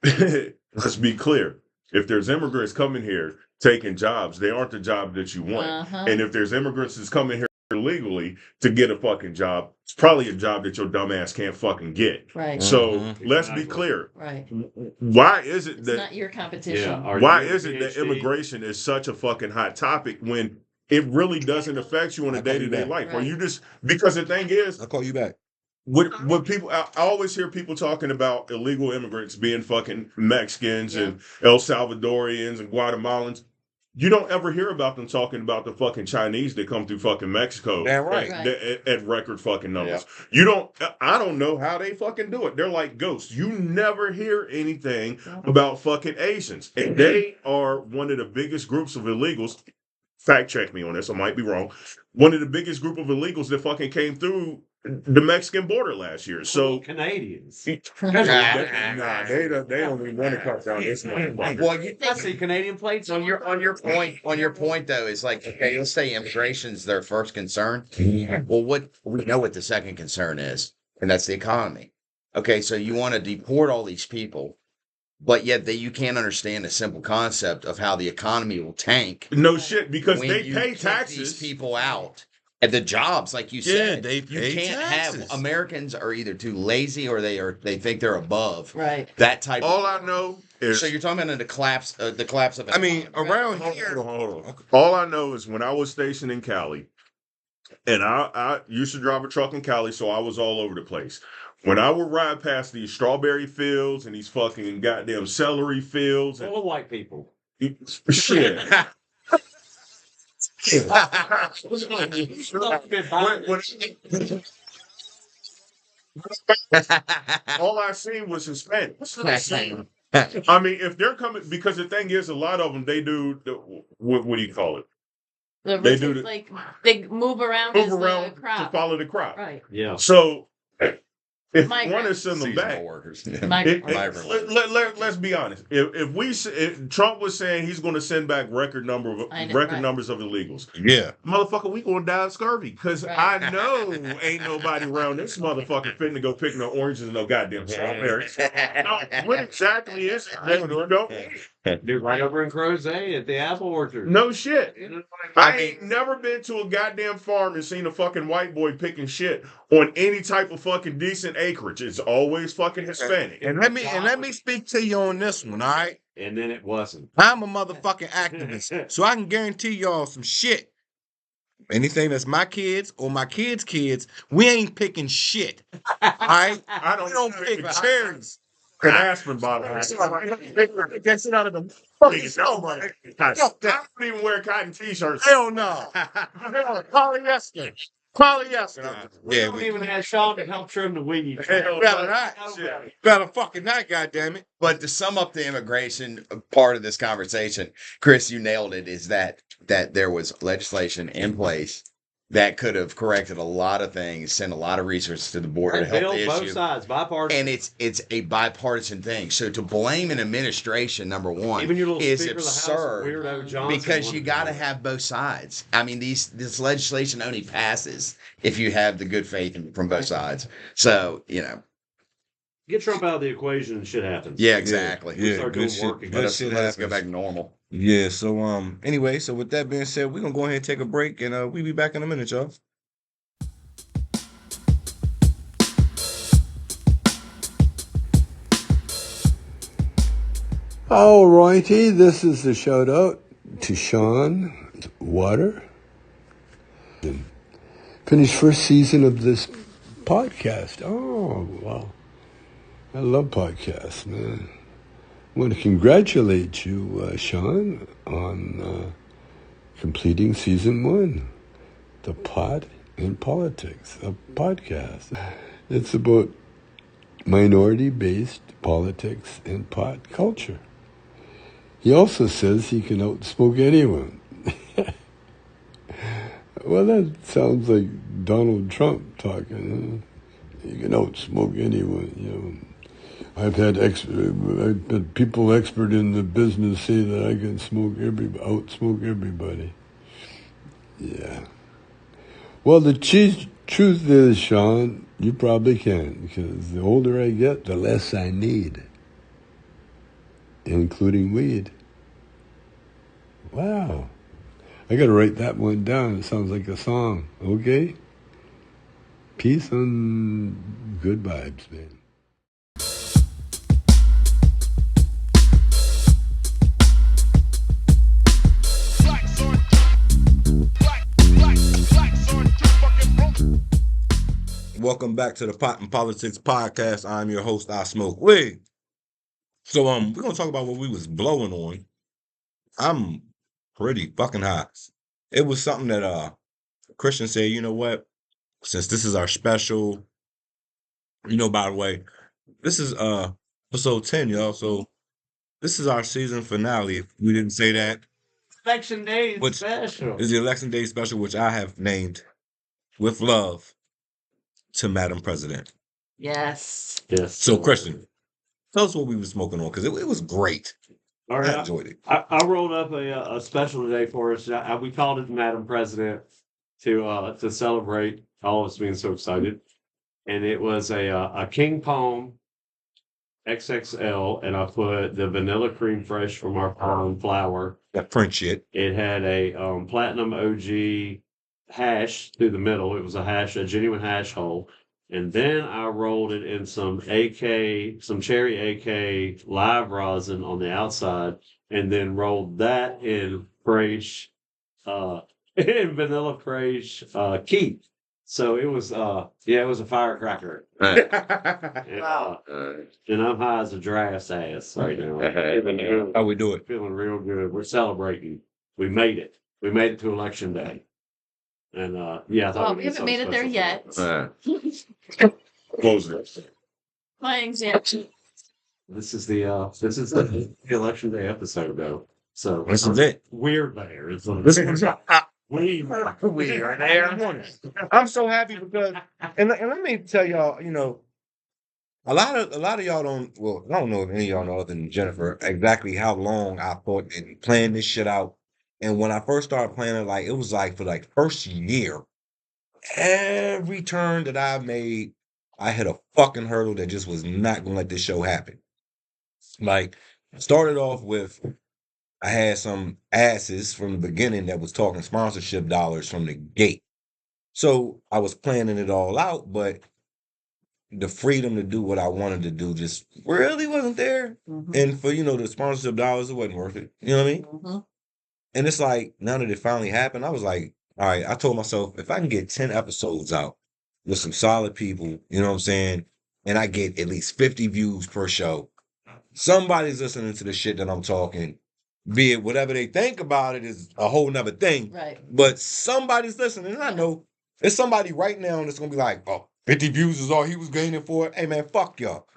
let's be clear. If there's immigrants coming here taking jobs, they aren't the job that you want. Uh-huh. And if there's immigrants that's coming here illegally to get a fucking job, it's probably a job that your dumb ass can't fucking get. Right. So Mhm. let's be Exactly. clear. Right. Why is it It's that not your competition. Yeah. Are why you a is it that PhD? immigration is such a fucking hot topic when it really doesn't affect you on a I'll call you day-to-day back. life? Or Right. you just because the thing is, I'll call you back. what people I always hear people talking about illegal immigrants being fucking Mexicans Yeah. and El Salvadorians and Guatemalans. You don't ever hear about them talking about the fucking Chinese that come through fucking Mexico Damn right. at record fucking numbers. You don't. I don't know how they fucking do it. They're like ghosts. You never hear anything about fucking Asians, and they are one of the biggest groups of illegals. Fact check me on this. I might be wrong. One of the biggest group of illegals that fucking came through the Mexican border last year. So Canadians. nah, they don't even want to cut down this motherfucker. Well, you, I see Canadian plates on your point though, is like, okay, let's say immigration's their first concern. Well, we know what the second concern is, and that's the economy. Okay, so you want to deport all these people, but yet you can't understand the simple concept of how the economy will tank No shit, because when they you pay kick taxes. these people out. And the jobs, like you Yeah, said, they you pay can't taxes. have Americans are either too lazy or they think they're above Right. that type. All I know is So you're talking about the collapse of an I mean, economy. around hold here. on. All I know is when I was stationed in Cali, And I used to drive a truck in Cali, so I was all over the place. When I would ride past these strawberry fields and these fucking goddamn celery fields and Full of white people. shit. All I seen was Hispanics. I mean, if they're coming, because the thing is, a lot of them they do what do you call it? They do like they move around move as the around to crop. follow the crop. Right. Yeah. So if Migrant. you want to send them Seasonal back, workers. let's be honest. If Trump was saying he's going to send back record numbers of illegals, Yeah. motherfucker, we going to die of scurvy because Right. I know ain't nobody around this motherfucker fitting to go picking no oranges and no goddamn strawberries. No, what exactly is it? They don't. Dude, right over in Crozet at the apple orchard. No shit. I ain't never been to a goddamn farm and seen a fucking white boy picking shit on any type of fucking decent acreage. It's always fucking Hispanic. And let me speak to you on this one, all right? And then it wasn't. I'm a motherfucking activist, so I can guarantee y'all some shit. Anything that's my kids or my kids' kids, we ain't picking shit. All right? We don't pick cherries. An aspirin bottle. Get shit out of them. I don't even wear cotton t-shirts. Hell no. Polyester. We don't even have Sean to help trim the weed. Better not. Better fucking not, goddammit. But to sum up the immigration part of this conversation, Chris, you nailed it, is that there was legislation in place that could have corrected a lot of things, sent a lot of resources to the border to help the both issue. sides, bipartisan. And it's a bipartisan thing. So to blame an administration, number one, Even your little is Speaker of the House, absurd Weirdo Johnson, because you got to have both sides. I mean, this legislation only passes if you have the good faith from both sides. So, get Trump out of the equation and shit happens. yeah, exactly. Yeah, start good doing work shit. again. Good Let us shit go happens. back to normal. Yeah, so anyway, so with that being said, we're gonna go ahead and take a break and we'll be back in a minute, y'all. All righty, this is the shout out to Sean Water. Finished first season of this podcast. Oh, wow. I love podcasts, man. I want to congratulate you, Sean, on completing season 1, The Pot in Politics, a podcast. It's about minority-based politics and pot culture. He also says he can outsmoke anyone. Well, that sounds like Donald Trump talking. Huh? You can outsmoke anyone, I've had people expert in the business say that I can outsmoke everybody. Yeah. Well, the truth is, Sean, you probably can, because the older I get, the less I need, including weed. Wow. I got to write that one down. It sounds like a song. Okay? Peace and good vibes, man. Welcome back to the Pot and Politics Podcast. I'm your host, I Smoke Weed. So we're gonna talk about what we was blowing on. I'm pretty fucking hot. It was something that Christian said, you know what? Since this is our special, by the way, this is episode 10, y'all. So this is our season finale. If we didn't say that. Election Day special. Is the Election Day special, which I have named With Love to Madam President. Yes. So, Christian, tell us what we were smoking on, because it was great. All right. I enjoyed it. I rolled up a special today for us. We called it Madam President to celebrate all of us being so excited. And it was a King Palm XXL, and I put the vanilla cream fresh from our palm flower. That French shit. It had a platinum OG hash through the middle. It was a genuine hash hole. And then I rolled it in some cherry AK live rosin on the outside, and then rolled that in fresh and Vanilla Praise Keith. So it was it was a firecracker. And, and I'm high as a giraffe's ass right now. How we do it? Feeling real good. We're celebrating. We made it. We made it to election day. And yeah, I thought Well, we'd we do haven't made it there something yet. special. Close this. My example. This is the election day episode though. So This is it. we're there. It's like, This is we are there. I'm so happy because, and let me tell y'all, you know, a lot of y'all don't. Well, I don't know if any of y'all know other than Jennifer exactly how long I thought in playing this shit out. And when I first started playing it, like it was like for like first year, every turn that I made, I hit a fucking hurdle that just was not gonna let this show happen. Like, started off with I had some asses from the beginning that was talking sponsorship dollars from the gate. So I was planning it all out, but the freedom to do what I wanted to do just really wasn't there. And for, the sponsorship dollars, it wasn't worth it. You know what I mean? And it's like, now that it finally happened, I was like, all right, I told myself, if I can get 10 episodes out with some solid people, you know what I'm saying? And I get at least 50 views per show, somebody's listening to the shit that I'm talking. Be it whatever they think about it is a whole nother thing. Right. But somebody's listening. And I know there's somebody right now that's going to be like, oh, 50 views is all he was gaining for it. Hey, man, fuck y'all.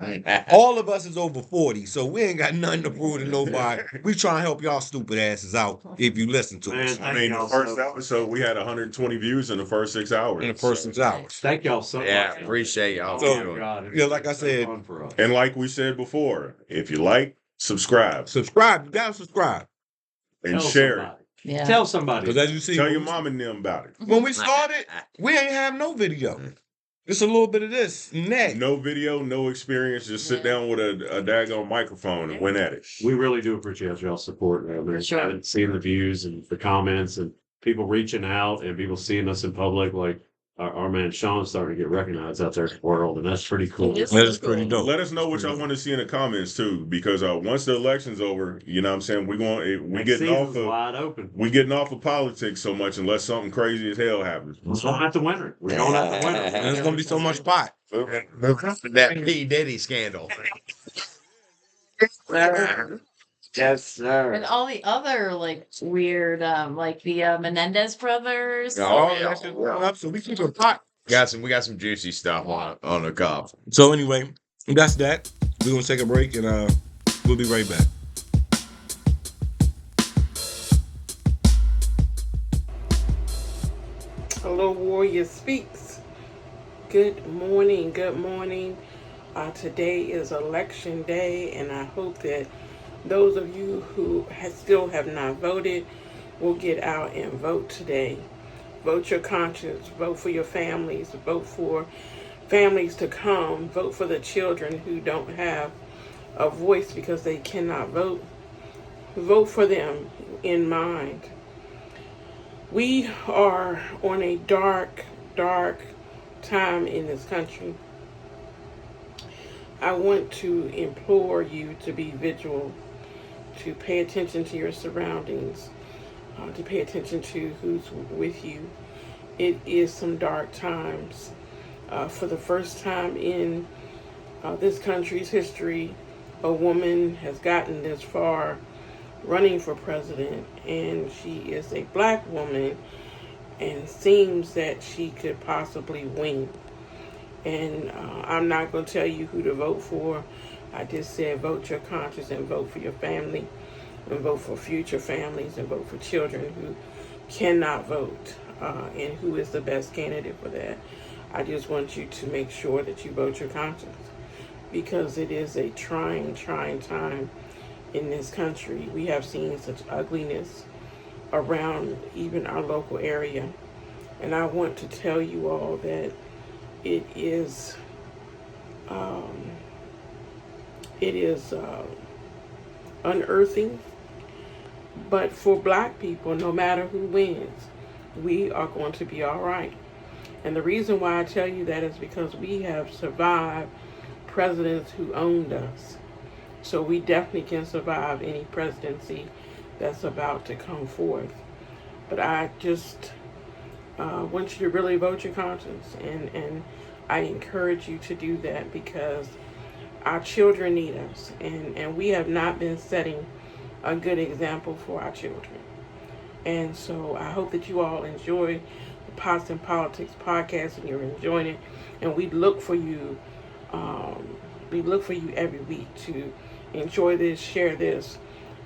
All of us is over 40, so we ain't got nothing to prove to nobody. We trying to help y'all stupid asses out if you listen to us. I mean, the first episode, we had 120 views in the first 6 hours. In the first 6 hours. Thank y'all so much. Yeah, appreciate y'all. So, yeah, like I said, And like we said before, if you like, subscribe. Subscribe. You gotta subscribe. And Tell share somebody. Yeah. Tell somebody. Because as you see, it. Tell your mom and them about it. when we started, we ain't have no video. Just a little bit of this and that. No video, no experience. Just sit down with a daggone microphone and went at it. We really do appreciate y'all's support, man. Sure. And seeing the views and the comments and people reaching out and people seeing us in public. Like our man Sean's starting to get recognized out there in the world, and that's pretty cool. It is That is pretty dope. Let us know what y'all want to see in the comments too, because once the election's over, you know what I'm saying, we getting off of wide open. we getting off of politics so much unless something crazy as hell happens. We're going at the winner. We're going at the winner. There's gonna be so much pot. That P. Diddy scandal. Yes, sir. And all the other like weird, like the Menendez brothers. Oh, that's just going up, so we keep a pot. We got some juicy stuff on the cup. So anyway, that's that. We're gonna take a break and we'll be right back. Hello, Warrior Speaks. Good morning. Good morning. Today is election day, and I hope that those of you who still have not voted will get out and vote today. Vote your conscience. Vote for your families. Vote for families to come. Vote for the children who don't have a voice because they cannot vote. Vote for them in mind. We are on a dark, dark time in this country. I want to implore you to be vigilant, to pay attention to your surroundings, to pay attention to who's with you. It is some dark times. For the first time in this country's history, a woman has gotten this far running for president, and she is a black woman and seems that she could possibly win. And I'm not going to tell you who to vote for. I just said vote your conscience and vote for your family and vote for future families and vote for children who cannot vote and who is the best candidate for that. I just want you to make sure that you vote your conscience because it is a trying time in this country. We have seen such ugliness around even our local area. And I want to tell you all that it is unearthing, but for black people, no matter who wins, we are going to be all right. And the reason why I tell you that is because we have survived presidents who owned us. So we definitely can survive any presidency that's about to come forth. But I just want you to really vote your conscience, and I encourage you to do that because our children need us, and we have not been setting a good example for our children. And so I hope that you all enjoy the Pots and Politics podcast, and you're enjoying it. And we look for you. We look for you every week to enjoy this, share this,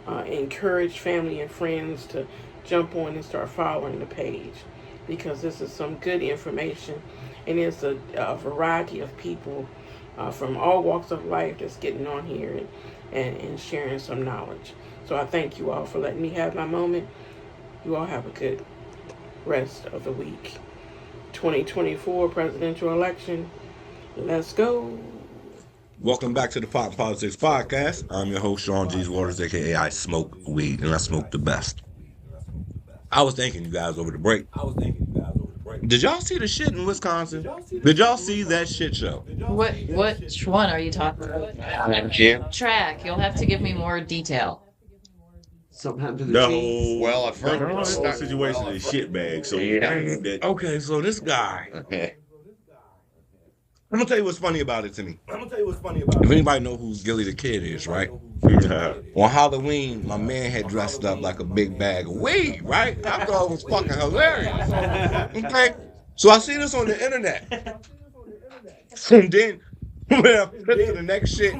encourage family and friends to jump on and start following the page, because this is some good information, and it's a variety of people from all walks of life that's getting on here and sharing some knowledge. So I thank you all for letting me have my moment. You all have a good rest of the week. 2024 presidential election. Let's go. Welcome back to the Pot and Politics Podcast. I'm your host, Sean G's Waters, aka I smoke weed, and I smoke the best. I was thanking you guys over the break. Did y'all see the shit in Wisconsin? Did y'all see that shit show? Which one are you talking about? Track. You'll have to give me more detail. Something happened to the The team. whole, Well, I've heard the whole situation is shitbag. So Okay, so this guy, I'm gonna tell you what's funny about it to me. If anybody know who Gilly the Kid is, right? Yeah. On Halloween, my man had dressed up like a big bag of weed, right? I thought it was fucking hilarious. Okay? So I see this on the internet. And then when I flip to the next shit,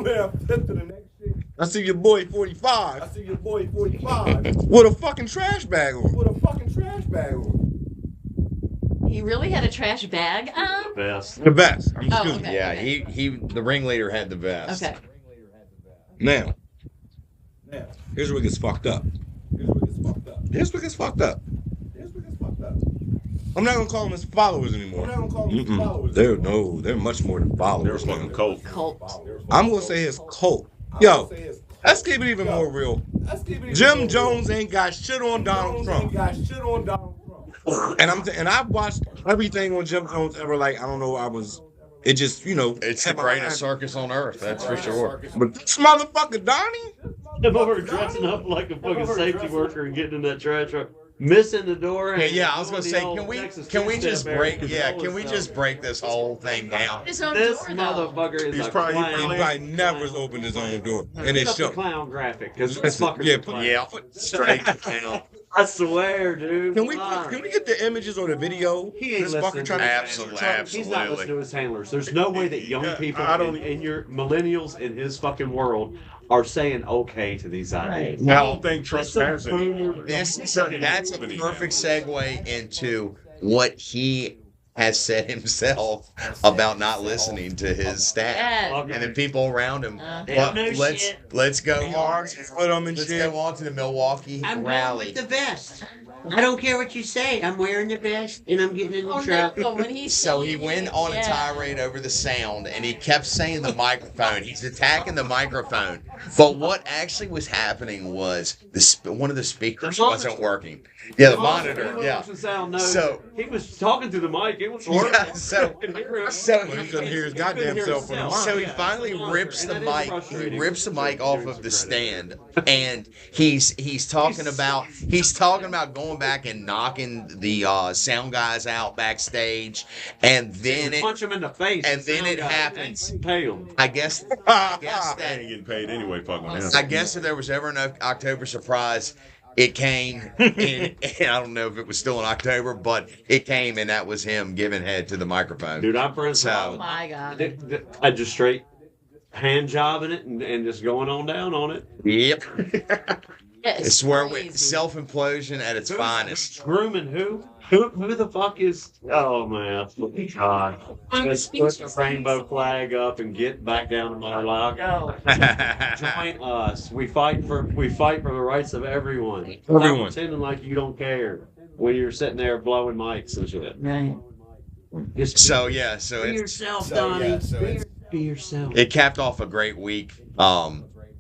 I see your boy 45 with a fucking trash bag on. He really had a trash bag on? Best. The best. I'm Oh, excuse me. okay. Yeah, he the ringleader had the best. Okay. Now, here's where it gets fucked up. I'm not gonna call them his followers anymore. They're much more than They're followers. fucking Man. coke. Cult. I'm gonna say his cult. Yo, let's keep it even more real. Jim Jones ain't got shit on Donald Trump. And I've watched everything on Jim Jones ever. Like, I don't know, it just, It's the greatest circus on earth, that's for sure. But this motherfucker Donnie, Them over dressing up like a fucking safety worker and getting in that trash truck, missing the door. Yeah, I was gonna say, can we just break this whole thing down? His own This door, though. motherfucker is He's a probably- clown. he probably never opened his own door. And it Put up the shook. clown graphic, because this fucker's Yeah, a clown. Yeah, straight to town. I swear, dude. Can we Come on. get the images or the video? He ain't This fucker listening trying to to Absolutely. He's not listening to his handlers. There's no way that young people I don't- in your millennials in his fucking world are saying okay to these ideas. I don't think Trump has it. That's a perfect segue into what he has said himself about not listening to his staff Yeah. and the people around him. Yeah. No let's shit. let's go on. put them in Let's shit. go on to the Milwaukee I'm going rally. with the vest. I don't care what you say. I'm wearing the vest and I'm getting in the Oh, truck. no, when he So he went on a yeah. tirade over the sound, and he kept saying the microphone. He's attacking the microphone. But what actually was happening was one of the speakers wasn't working. Yeah, the monitor. Yeah. So he was talking to the mic. It was working. yeah, so He couldn't hear his goddamn self on the mic. So he finally rips the mic. He rips the mic off of the stand, and he's talking about going back and knocking the sound guys out backstage, and then punch him in the face. and then it happens. Pay him. I guess They that ain't getting paid anyway. Fucking hell. I guess if there was ever an October surprise, it came. And I don't know if it was still in October, but it came, and that was him giving head to the microphone. Dude, I'm friends. So- Oh my god. I just straight hand jobbing it and just going on down on it. Yep. Yeah, It's where crazy. self-implosion at its finest. Grooming who? Who the fuck is? Oh man, God! Let's put the rainbow flag up and get back down to my log. Join us. We fight for the rights of everyone. Stop Everyone. pretending like you don't care when you're sitting there blowing mics and shit. Right. Just So Be it's yourself, Donnie. Be yourself. it capped off a great week.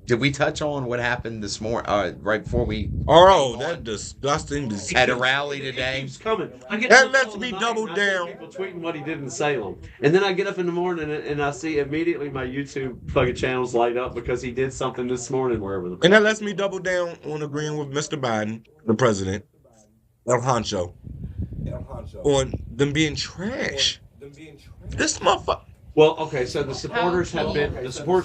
Did we touch on what happened this morning? Right before we Oh, that disgusting at a disease. rally It today? keeps coming. I get That on lets all me night double and I see down. People tweeting what he did in Salem, and then I get up in the morning and I see immediately my YouTube fucking channels light up because he did something this morning wherever the. And that lets me double down on agreeing with Mr. Biden, the president. El Honcho on them being trash. This motherfucker. Well, okay, so the supporters have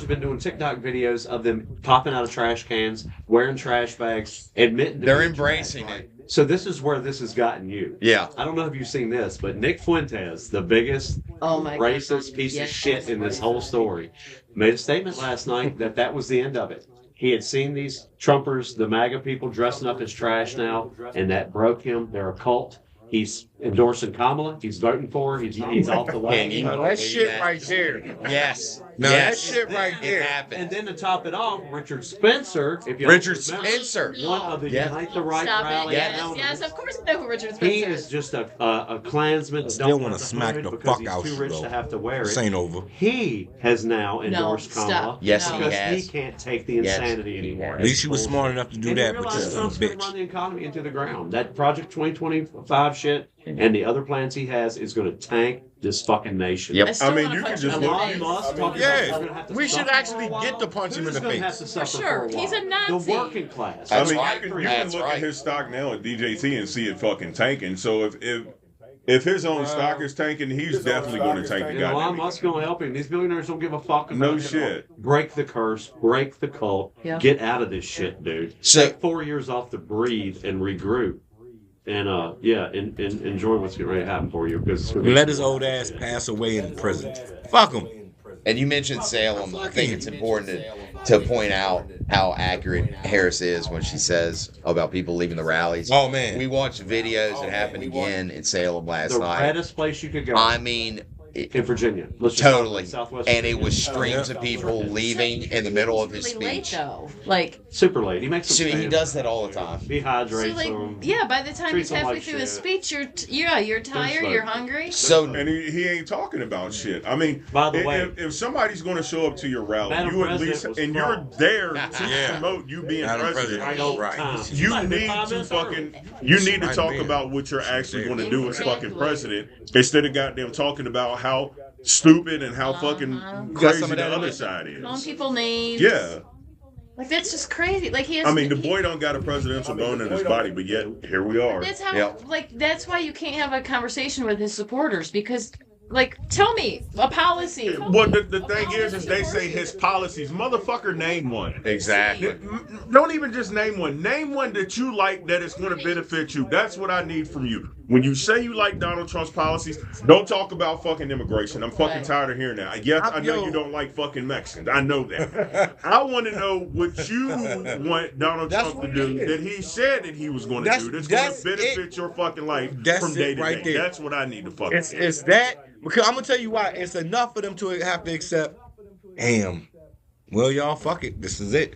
been doing TikTok videos of them popping out of trash cans, wearing trash bags, admitting they're embracing it. So this is where this has gotten you. Yeah. I don't know if you've seen this, but Nick Fuentes, the biggest racist piece of shit in this whole story, made a statement last night that was the end of it. He had seen these Trumpers, the MAGA people, dressing up as trash now, and that broke him. They're a cult. He's endorsing Kamala. He's voting for her. He's off the way. That shit right there. Yes. No, yes. that shit right there. And then to top it off, Richard Spencer. If you Richard remember, Spencer. one of the Unite the Right Stop rally. it. Yes, of course I know who Richard Spencer He is just a Klansman. I still want to smack the fuck out He's you, too rich though. to have to wear This it. ain't over. He has now endorsed stop. Kamala. Yes, because he has. he can't take the insanity anymore. At least you was smart enough to do And that, he but realized you're a Trump's going to bitch. run the economy into the ground. That Project 2025 shit and the other plans he has is going to tank this fucking nation. Yep. I still I mean, wanna you can punch just him in the look- face. Musk talking about he's Yeah, gonna have to we should suffer actually for a get while. to punch him in Who's the gonna face. have to suffer sure. for a He's a while? The Nazi. working class. I That's mean, right. you can That's look right. at his stock now at DJT and see it fucking tanking. So if his own stock is tanking, he's definitely going to tank the And Elon goddamn. Musk's going to help him. These billionaires don't give a fuck about No it. shit. Break the curse. Break the cult. Yeah. Get out of this shit, dude. So- Take 4 years off to breathe and regroup. And enjoy what's getting ready to happen for you because Let his old ass pass away in prison. Fuck him. And you mentioned Salem. I think it's important to point out how accurate Harris is when she says about people leaving the rallies. Oh, man. We watched videos that happened again in Salem last the night. reddest place you could go I mean, in Virginia. Let's just talk totally. about Southwest And it Virginia. was streams of people leaving in the middle of his Really late speech. though. Like super late. He makes them So he stand. does that all the time. so Dehydrates like them. yeah, by the time Treats he's them halfway like through his shit. speech, you're tired, like- you're hungry. So And he ain't talking about shit. I mean, By the way, if somebody's going to show up to your rally, Madam you at President least, was and you're wrong. there to Yeah. promote you being Madam president. Right all the Right. time. You Might have been need 5 to minutes fucking, early. you need to Might talk be. about what you're actually going to do as fucking Exactly. president instead of goddamn talking about how stupid and how fucking got crazy some of the that other in it. side Calling is. people names. Yeah, Like that's just crazy. Like he has. I mean, the boy don't got a presidential bone in his body, but yet here we are. That's how. Yep. Like that's why you can't have a conversation with his supporters because, like, tell me a policy. Well, the thing is they say his policies. Motherfucker, name one. exactly. Don't even just name one. Name one that you like that is going to benefit you. That's what I need from you. When you say you like Donald Trump's policies, don't talk about fucking immigration. I'm fucking Right. tired of hearing that. Yes, I know you don't like fucking Mexicans. I know that. I want to know what you want Donald That's Trump to what do it is. that he said that he was going to That's- do. That's going that's to benefit your fucking life That's from day it to right day. there. That's what I need to fucking It's that because I'm gonna tell you why. It's enough for them to have to accept. Damn. Well, y'all, fuck it. This is it.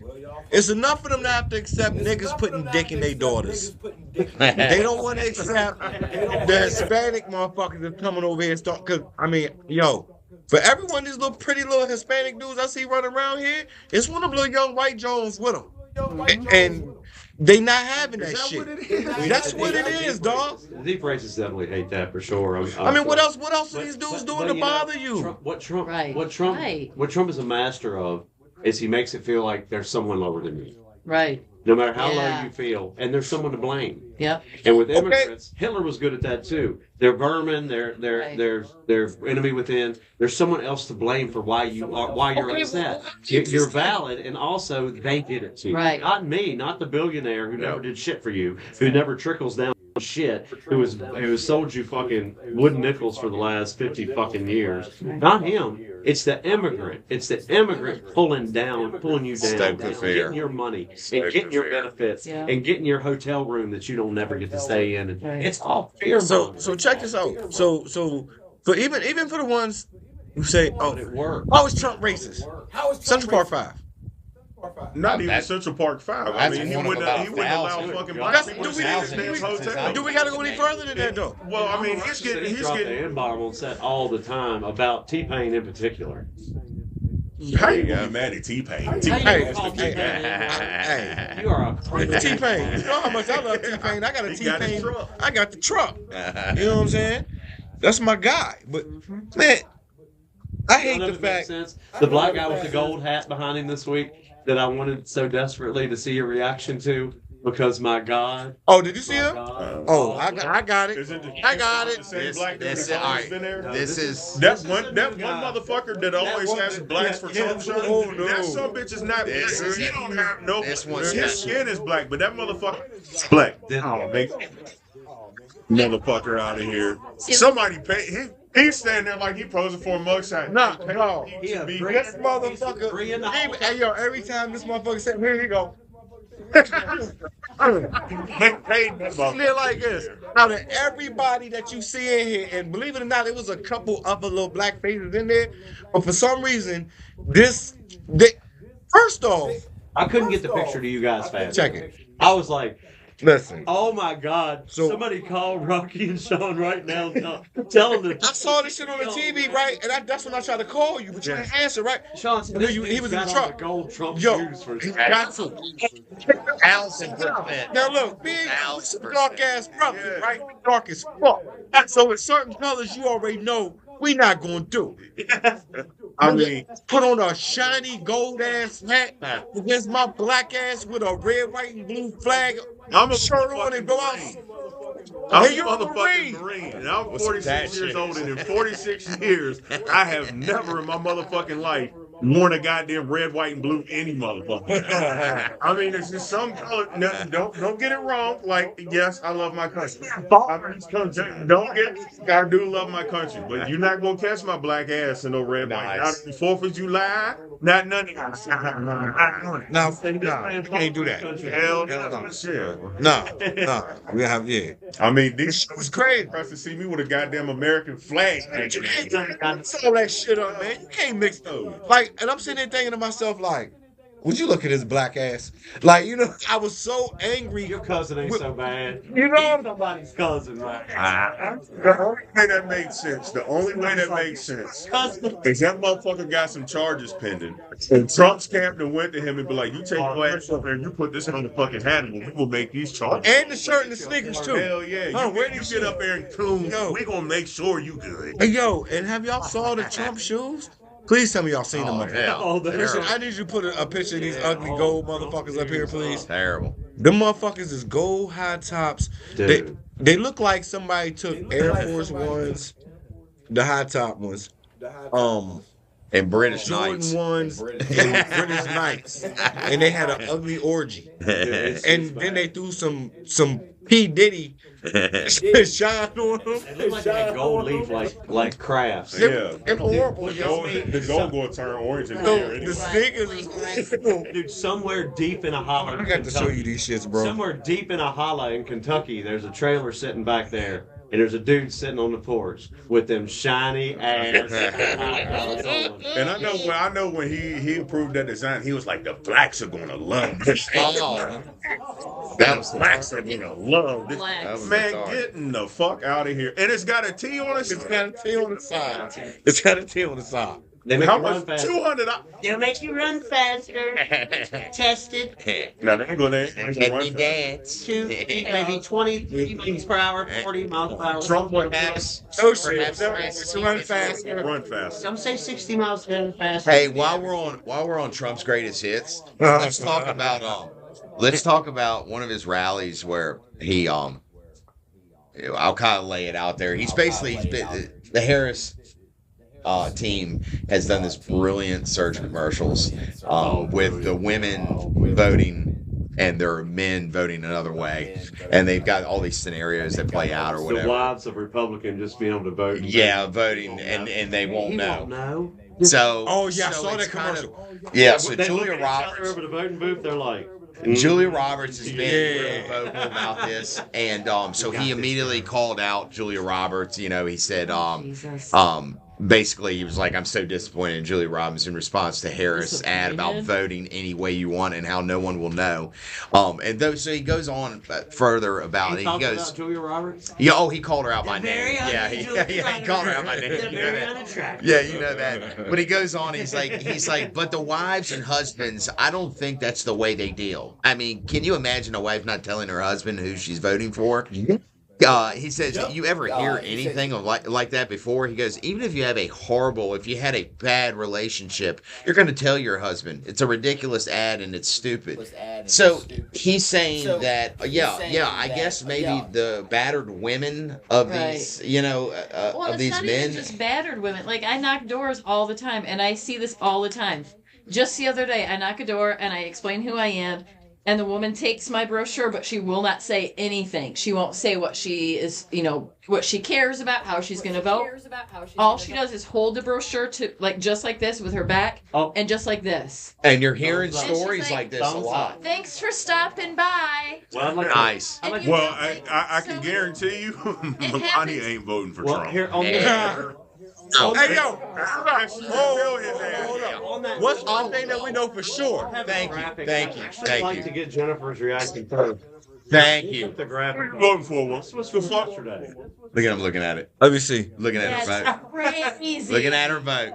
It's enough for them to have to accept niggas putting dick in their daughters. They don't want to accept the Hispanic motherfuckers that's coming over here and start. Cause I mean, yo, for everyone, these little pretty little Hispanic dudes I see running around here, it's one of them little young white Jones with them, and they not having that shit. That's what it is, dog. The deep racists definitely hate that for sure. I mean, what else? What else are these dudes doing to you know, bother you? What Trump Right. is a master of is he makes it feel like there's someone lower than you, Right. no matter how Yeah. low you feel, and there's someone to blame. Yep. And with immigrants, Hitler was good at that too. They're vermin. They're enemy within. There's someone else to blame for why you're upset. You're valid, and also they did it to you. Right. Not me, not the billionaire who never did shit for you, who never trickles down shit, who has sold you fucking wooden nickels for the last 50 fucking years. Not him. It's the immigrant. It's the immigrant pulling you down, Stoke the fear. getting your money Stoke and getting the your fear. benefits Yeah. and getting your hotel room that you don't never get to stay in. And Right. it's all fear. So check this out. So for even for the ones who say, oh, it works. how is Trump racist? Central Park 5. Not even That's- Central Park 5. I that's mean, he one of wouldn't about allow 1,000. fucking That's- black do people to we- stay in his do damn we- hotel. Do we gotta go any further than that though? Well, I mean, he's He getting dropped the N-bomb on set all the time about T-Pain in particular. How you gonna be mad at T-Pain? How you Hey, gonna call hey, T-Pain? hey. You are a T-Pain. You know how much I love T-Pain. I got a He got his T-Pain. truck. I got the truck. You know what I'm saying? That's my guy. But man, I hate None the of it makes fact. sense. The black guy with the gold hat behind him this week that I wanted so desperately to see a reaction to. Because my God. Oh, did you see My him? God. Oh, I got it. Is it the, I got it. the same This, black dude this, that's all always right. been there? No, This this is That This one, is a that new one guy. motherfucker that always one has that- blacks for yeah, Trump show. oh, no. That some bitch is not. This is- He don't have no. this one's His special. skin is black, but that motherfucker is black. Oh, make motherfucker out of here. Somebody pay. He's standing there like he posing for a mugshot. No, Pay no. him to be- This motherfucker. Three and a half. Hey, yo, every time this motherfucker said, here you go. They paid that They're motherfucker. like this. Out of everybody that you see in here, and believe it or not, it was a couple other little black faces in there, but for some reason, first off, I couldn't get the picture to you guys fast. check it. I was like, Listen, oh my God. So- Somebody call Rocky and Sean right now. Tell them I saw this shit on the TV, right? And that's when I tried to call you, but you didn't answer, right? Sean said No, this he was in the got on truck. the gold Trump Yo, shoes for he got to. 1,000%. Now look, me and Thousand some percent. dark ass brothers, right? We dark as fuck. So with certain colors, you already know we not gonna do. I mean, put on a shiny gold ass hat against my black ass with a red, white, and blue flag. I'm a shirt on and go out. I'm Hey, a you're a motherfucking Marine. Marine, and I'm What's 46 that years shit? old, and in 46 years, I have never in my motherfucking life worn a goddamn red, white, and blue any motherfucker. I mean, it's just some color. No, don't get it wrong. Like, yes, I love my country. Don't get. I do love my country, but you're not gonna catch my black ass in no red, white. Not Nice. the 4th of July. Not none of that. No, you can't do that. Hell no. Shit. No, we have I mean, this shit was crazy for us to see me with a goddamn American flag. You can't mix all that shit up, man. You can't mix those. Like, and I'm sitting there thinking to myself, like, would you look at his black ass? Like, you know, I was so angry. Your cousin ain't so bad. You know, Somebody's cousin, right? The only way that makes sense, is that motherfucker got some charges pending. And Trump's captain went to him and be like, you take your ass up there and you put this on the fucking hat and we will make these charges. and the shirt and the sneakers too. Hell yeah. Huh, You, where you did get up there and coon, Yo. we gonna make sure you good. Hey, yo, and have y'all saw the Trump shoes? Please tell me y'all seen them. Oh, motherfuckers. hell. Oh, Listen, Terrible. I need you to put a picture of these ugly gold motherfuckers up here, please. Terrible. Them motherfuckers is gold high tops. Dude. They look like somebody took Air Force Ones, the high top ones, And British Jordan Knights. ones, and British Knights, and they had an ugly orgy. And then they threw some P Diddy shine on them. It looked like they had gold leaf like crafts. Yeah. It's horrible. The gold gonna turn orange in So there. the sneakers is. Dude, somewhere deep in a hollow. I got to show you these shits, bro. Somewhere deep in a hollow in Kentucky, there's a trailer sitting back there, and there's a dude sitting on the porch with them shiny ass. And I know when he approved that design, he was like, the blacks are gonna love this. Oh, That was blacks are gonna love this. Blacks. Man, retarded. getting the fuck out of here. And it's got a T on it. It's got a T on the side. It's got a T on the side. They make How you run much? fast. $200. They'll make you run faster. Tested. Now they ain't gonna run fast. dance. Maybe 20 miles per hour, 40 miles per hour. Trump would have Perhaps. No shit. Perhaps It's run fast. run fast. Some say 60 miles per hour faster. Hey, while we're on Trump's greatest hits, let's talk about one of his rallies where he I'll kind of lay it out there. He's been the Harris team has done this brilliant surge commercials with the women voting and their men voting another way, and they've got all these scenarios that play out or The whatever. wives of Republicans just being able to vote. Yeah, voting and they won't He know. won't know. So Oh yeah, I so saw it's that kind commercial. Yeah, so They look Julia at each other Roberts. over the voting booth. They're like, Julia Roberts has been Yeah. really vocal about this, and so he immediately called out Julia Roberts. You know, he said, basically, he was like, "I'm so disappointed in Julia Roberts" in response to Harris' ad about Disappointed? voting any way you want and how no one will know. So he goes on further about it. He talked goes, about Julia Roberts. "Yeah, oh, he called her out by Very name. Yeah, he called her out by name. They're You know very that. unattractive. Yeah, you know that. But he goes on, he's like, but the wives and husbands, I don't think that's the way they deal. I mean, can you imagine a wife not telling her husband who she's voting for? He says, you ever hear anything like that before? He goes, even if you have if you had a bad relationship, you're going to tell your husband. It's a ridiculous ad and it's stupid. So he's saying that, I guess maybe the battered women of these, Well, of it's these not men. even just battered women. Like, I knock doors all the time, and I see this all the time. Just the other day, I knock a door, and I explain who I am, and the woman takes my brochure, but she will not say anything. She won't say what she is, what she cares about, how she's going to vote. All she does is hold the brochure to, just like this with her back, and just like this. And you're hearing And stories she's like this a lot. Thanks for stopping by. Well, Nice. Well, I can guarantee you, Melania ain't voting for Trump. Here on Hey, yo, hold up. What's one thing that we know for sure? Thank you. I'd like to get Jennifer's reaction first. Thank you. The graphic. What are you voting for? What's the fuck today? Look at him looking at it. Let me see. Looking at her That's vote. crazy. Looking at her vote.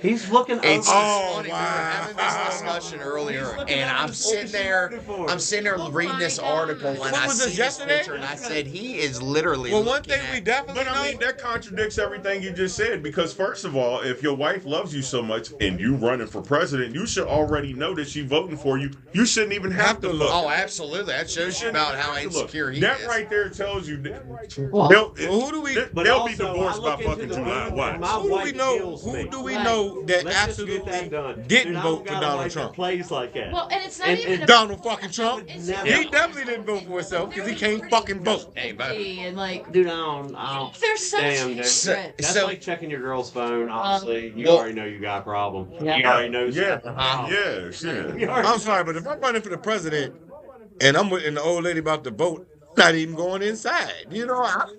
He's looking. It's Oh, funny. wow. We were having this discussion earlier, and I'm sitting there reading this article, and I was see this, this yesterday? picture, and I said, he is literally. Well, one looking thing we at- definitely But I mean, know. that contradicts everything you just said. Because first of all, if your wife loves you so much and you running for president, you should already know that she's voting for you. You shouldn't even have to look. Oh, absolutely. That shows you about how insecure he That is. right there tells you that Well, who do we? they'll be divorced by fucking July. Watch. Who do we know? Who do we know that absolutely didn't vote for Donald Trump? Plays like that. Well, and it's not even Donald fucking Trump. It's He definitely didn't vote for himself because he can't fucking vote. Hey, but and Dude, I don't. they're such Damn, dude. hypocrites. That's So- like checking your girl's phone. Obviously, you well- already know you got a problem. Yeah. You already know. Yeah, You shit. already- I'm sorry, but if I'm running for the president and I'm with the old lady about to vote, I'm not even going inside.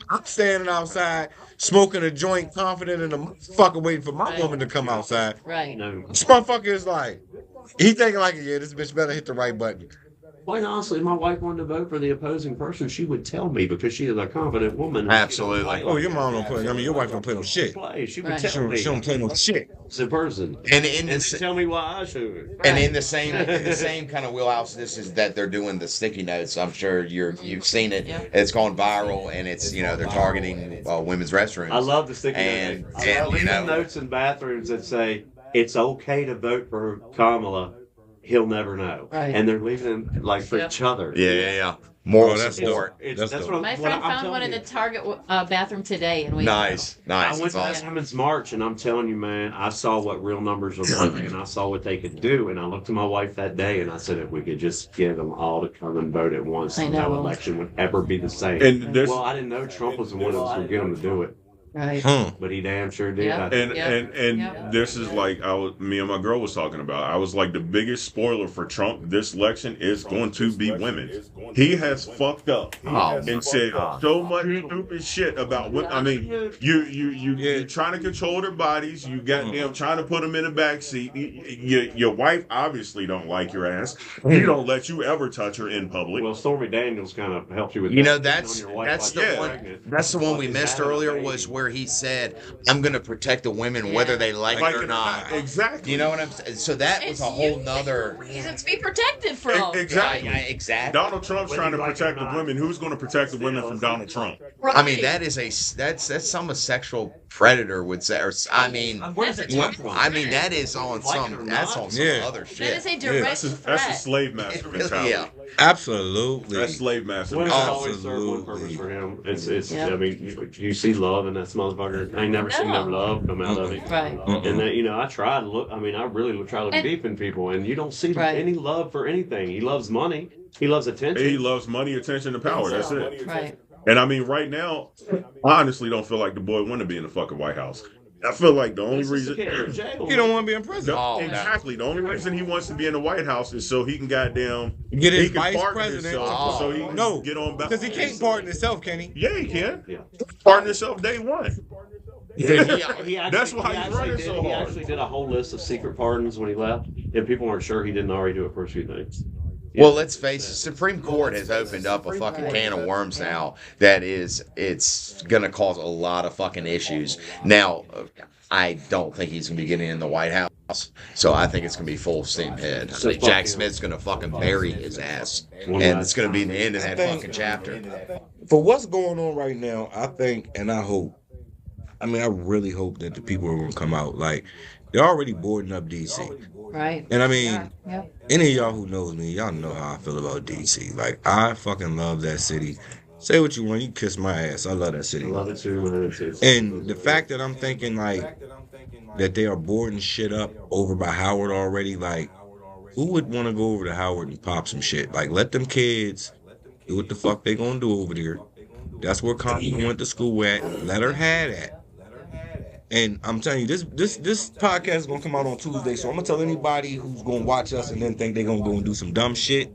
I'm standing outside smoking a joint, confident in the motherfucker, waiting for my woman to come outside. Right. No. This motherfucker is like, he thinking like, yeah, this bitch better hit the right button. Quite honestly, if my wife wanted to vote for the opposing person, she would tell me because she is a confident woman. Absolutely. Oh, your mom don't play. I mean, your wife don't play no shit. She would Right. She tell me. don't play no shit. It's a person. And in And the tell me why I should. And in the same kind of wheelhouse, this is that they're doing the sticky notes. I'm sure you've seen it. Yep. It's gone viral, and it's they're targeting women's restrooms. I love the sticky And- notes. and, I love you know- notes in bathrooms that say it's okay to vote for Kamala. He'll never know. Right. And they're leaving them like for Yep. each other. Yeah. Moral Oh, that's support. That's That's dope. what My what friend I'm found telling one in you. the Target bathroom today, and we Nice. I went That's to awesome. Hammond's March, and I'm telling you, man, I saw what real numbers are like, and I saw what they could do. And I looked at my wife that day, and I said, if we could just get them all to come and vote at once, I no know. election would ever be the same. And this, Well, I didn't know Trump was the one that was going to get them to do it, Right. but he damn sure did. Yeah. and Yep. and Yep. this is like me and my girl was talking about. I was like, the biggest spoiler for Trump this election is going to be women. He has fucked up and said so much stupid shit about women. I mean, you trying to control their bodies. You goddamn trying to put them in the back seat. Your wife obviously don't like your ass. He don't let you ever touch her in public. Well, Stormy Daniels kind of helped you with that. That's On your wife that's like the she's one. pregnant. That's the one we Like, missed having a earlier baby. was where he said, "I'm going to protect the women whether they like it or not." Exactly. You know what I'm saying? So that was a whole nother. Reasons to be protected from. Exactly. Yeah, exactly. Donald Trump's trying to protect the women. Who's going to protect the women from Donald Trump? I mean, that's some sexual predator would say. Or, I mean, Where does it come from? I mean that is on some. That's on some other shit. That is a direct That's a threat. slave master Really, mentality. yeah. Absolutely. That's slave master Women mentality. always serve one purpose for him. It's Yeah. I mean, you see love in that motherfucker. I ain't never seen no No. love come out of it. Right. And that, I try to look, I mean, I really try to look And- deep in people, and you don't see Right. any love for anything. He loves money. He loves attention. He loves money, attention, and power. That's it. Right. And I mean, right now, I honestly don't feel like the boy want to be in the fucking White House. I feel like the only He's just reason. a kid in jail. He don't want to be in prison. Oh, no. Exactly. The only reason he wants to be in the White House is so he can goddamn Get his he can vice pardon president. himself so he can No, get on back. because he can't pardon himself, can he? Yeah, he can. Yeah. Pardon himself day one. He That's why he's running did, so He hard. actually did a whole list of secret pardons when he left, and people weren't sure he didn't already do it for a few things. Well, let's face it. Supreme Court has opened up a fucking can of worms now. It's going to cause a lot of fucking issues. Now, I don't think he's going to be getting in the White House. So I think it's going to be full steam ahead. I think Jack Smith's going to fucking bury his ass. And it's going to be the end of that fucking chapter. For what's going on right now, I think, and I hope, I mean, I really hope that the people are going to come out. Like, they're already boarding up DC. Right. And I mean, any of y'all who knows me, y'all know how I feel about DC. Like, I fucking love that city. Say what you want, you kiss my ass. I love that city. I love it too. And the fact that I'm thinking, like, that they are boarding shit up over by Howard already, like, who would want to go over to Howard and pop some shit? Like, let them kids do what the fuck they gonna do over there. That's where Connie went to school at. Let her have that. And I'm telling you, this podcast is gonna come out on Tuesday, so I'm gonna tell anybody who's gonna watch us and then think they're gonna go and do some dumb shit.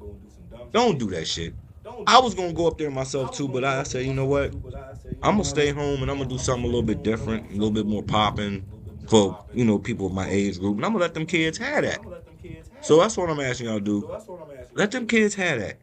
Don't do that shit. I was gonna go up there myself too, but I said, you know what? I'm gonna stay home and I'm gonna do something a little bit different, a little bit more popping for, you know, people of my age group, and I'm gonna let them kids have that. So that's what I'm asking y'all to do. Let them kids have that.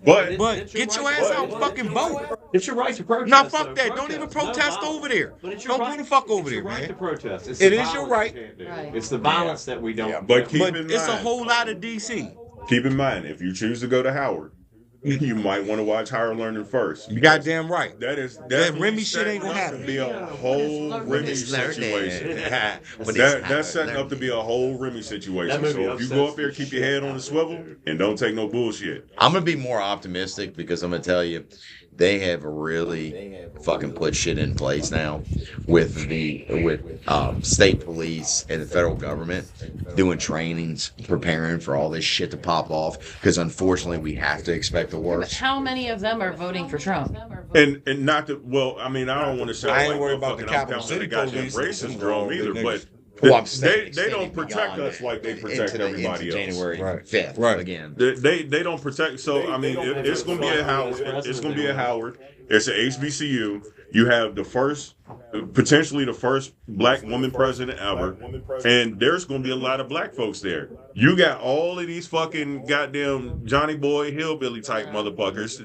But get your ass out and fucking vote. It's your right to protest. Nah, fuck that. Don't even protest over there. Don't go the fuck over there, man. To protest. It is your right. It's the violence that we don't. But keep in mind, it's a whole lot of DC. Keep in mind, if you choose to go to Howard, you might want to watch Higher Learning first. You goddamn right. That Remy shit ain't gonna happen. Be a whole Remy situation. That's setting up to be a whole Remy situation. So if you go up there, keep your head on the swivel and don't take no bullshit. I'm gonna be more optimistic because I'm gonna tell you, they have really fucking put shit in place now with state police and the federal government doing trainings, preparing for all this shit to pop off. Because unfortunately, we have to expect the worst. How many of them are voting for Trump? And not that. Well, I mean, I don't want to say I ain't worried about the capital city goddamn police. racist drone either, but. They don't protect us like they protect everybody else. January 5th, right. Again. They don't protect. So I mean, it's going to be a Howard. It's going to be a Howard. It's an HBCU. You have potentially the first black woman president ever, and there's going to be a lot of black folks there. You got all of these fucking goddamn Johnny Boy hillbilly type motherfuckers.